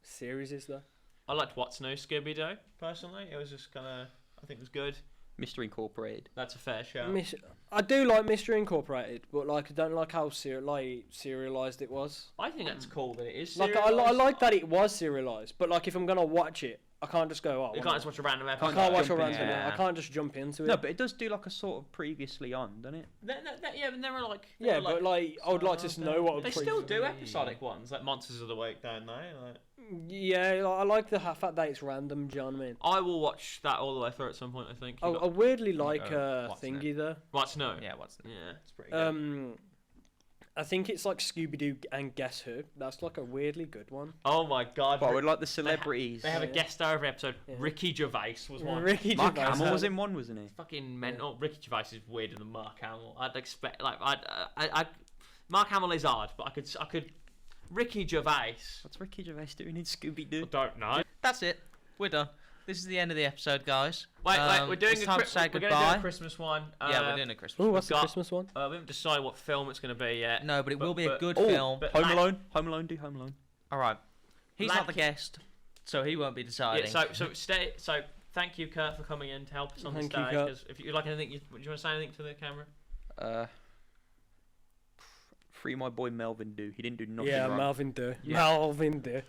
series is though? I liked What's New Scooby Doo, personally. It was just kind of... I think it was good. Mystery Incorporated. That's a fair shout. I do like Mystery Incorporated, but like I don't like how serialized it was. I think that's cool that it is Like I like that it was serialized, but like if I'm gonna watch it, I can't just go. Oh, You can't just watch a random I episode. can't watch a jump random. into it. I can't just jump into it. No, but it does do like a sort of previously on, doesn't it? Yeah, but they were like... they yeah, were but like I would like to know what. They would still do episodic ones, like Monsters of the Week, don't they? Like, Yeah, like, I like the fact that it's random. Do you know what I mean? I will watch that all the way through at some point, I think. I weirdly like What's Thingy though. What's New? Yeah, what's Yeah, it's pretty good. I think it's like Scooby Doo and Guess Who. That's like a weirdly good one. Oh my god. But I would like the celebrities. They have a Yeah. guest star every episode. Yeah. Ricky Gervais was one. Ricky Mark Gervais. Hamill was in one, wasn't he? Fucking mental. Ricky Gervais is weirder than Mark Hamill. I'd expect like Mark Hamill is hard, but I could. Ricky Gervais. What's Ricky Gervais doing in Scooby I Doo? don't know. That's it. We're done. This is the end of the episode, guys. Wait, we're doing it's a time to say we're gonna do goodbye. a Christmas one. Yeah, we're doing a Christmas. Oh, what's the got- Christmas one? We haven't decided what film it's going to be yet. No, but it will be a but- good Oh, film. but- Home Lad- Alone. Home Alone. Do Home Alone. All right. He's Lad- not the guest, so he won't be deciding. Yeah, so thank you, Kurt, for coming in to help us on Thank this you, day. Kurt. 'Cause if you like anything, do you want to say anything to the camera? Free my boy Melvin Do. He didn't do nothing Yeah, wrong. Malvin Doo. Yeah. Malvin Doo.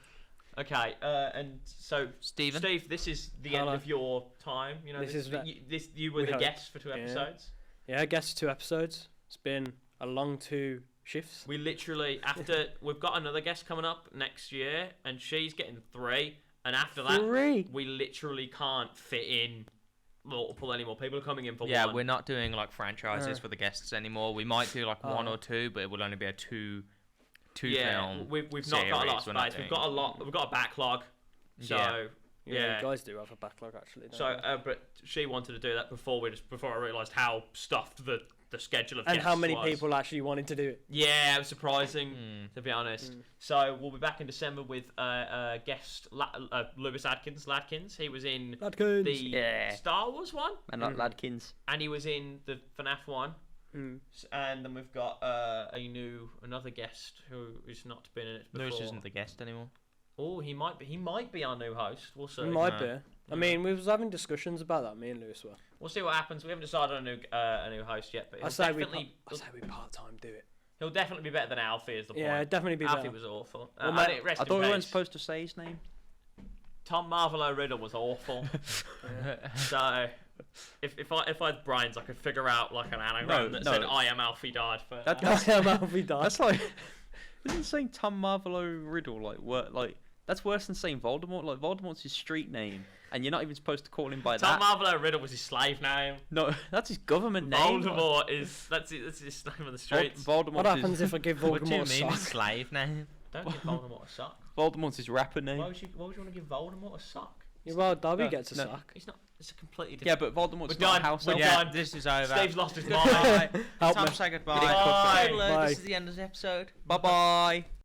Okay, and so Stephen? Steve, this is the Hello. end of your time. You know, This is that- you were we the hope. guest for 2 Yeah. episodes. Yeah, I guess 2 episodes. It's been a long 2 shifts. We literally we've got another guest coming up next year, and she's getting 3. And after that, 3. we literally can't fit in multiple anymore. People are coming in for Yeah, one. we're not doing like franchises for the guests anymore. We might do like one Oh. or two, but it will only be a two yeah, film. we've not got a lot series. We're not of space. We've doing- got a lot. We've got a backlog. So Yeah. yeah. You guys do have a backlog actually. don't So, you? but she wanted to do that before I realised how stuffed the schedule of And guests how many was. people actually wanted to do it? Yeah, it was surprising to be honest. So we'll be back in December with guest Lewis Ladkins. He was in Ladkins. the Yeah. Star Wars one, And not Ladkins. and he was in the FNAF one. And then we've got another guest who has not been in it before. Lewis isn't the guest anymore. Oh, he might be. He might be our new host. We'll see. It might No. be. I mean, we was having discussions about that. Me and Lewis were. We'll see what happens. We haven't decided on a new host yet, but I he'll say we. definitely Part time do it. he'll definitely be better than Alfie. Is the point? Yeah, definitely be Alfie better. was awful. Well, I mate, didn't rest I in thought we weren't peace. supposed to say his name. Tom Marvolo Riddle was awful. So, if I had brains, I could figure out like an anagram that said "I am Alfie died." For That's Alfie died. that's like isn't saying Tom Marvolo Riddle like that's worse than saying Voldemort. Like Voldemort's his street name, and you're not even supposed to call him by Tom that. Marvolo Riddle was his slave name. No, that's his government name. Voldemort is that's his name on the streets. Voldemort. What happens if I give What do you Voldemort a mean, sock? slave name? Don't give Voldemort a sock. Voldemort's his rapper name. Why would you want to give Voldemort a sock? Yeah, well, Dobby No, gets a no. sock. It's not. It's a completely Yeah, different. but Voldemort's We're not done. a house We're elf. Yeah, done. this is over. Steve's lost his Goodbye. mind. It's Help time me. to say goodbye. Bye. Hello, Bye. This is the end of the episode. Bye bye.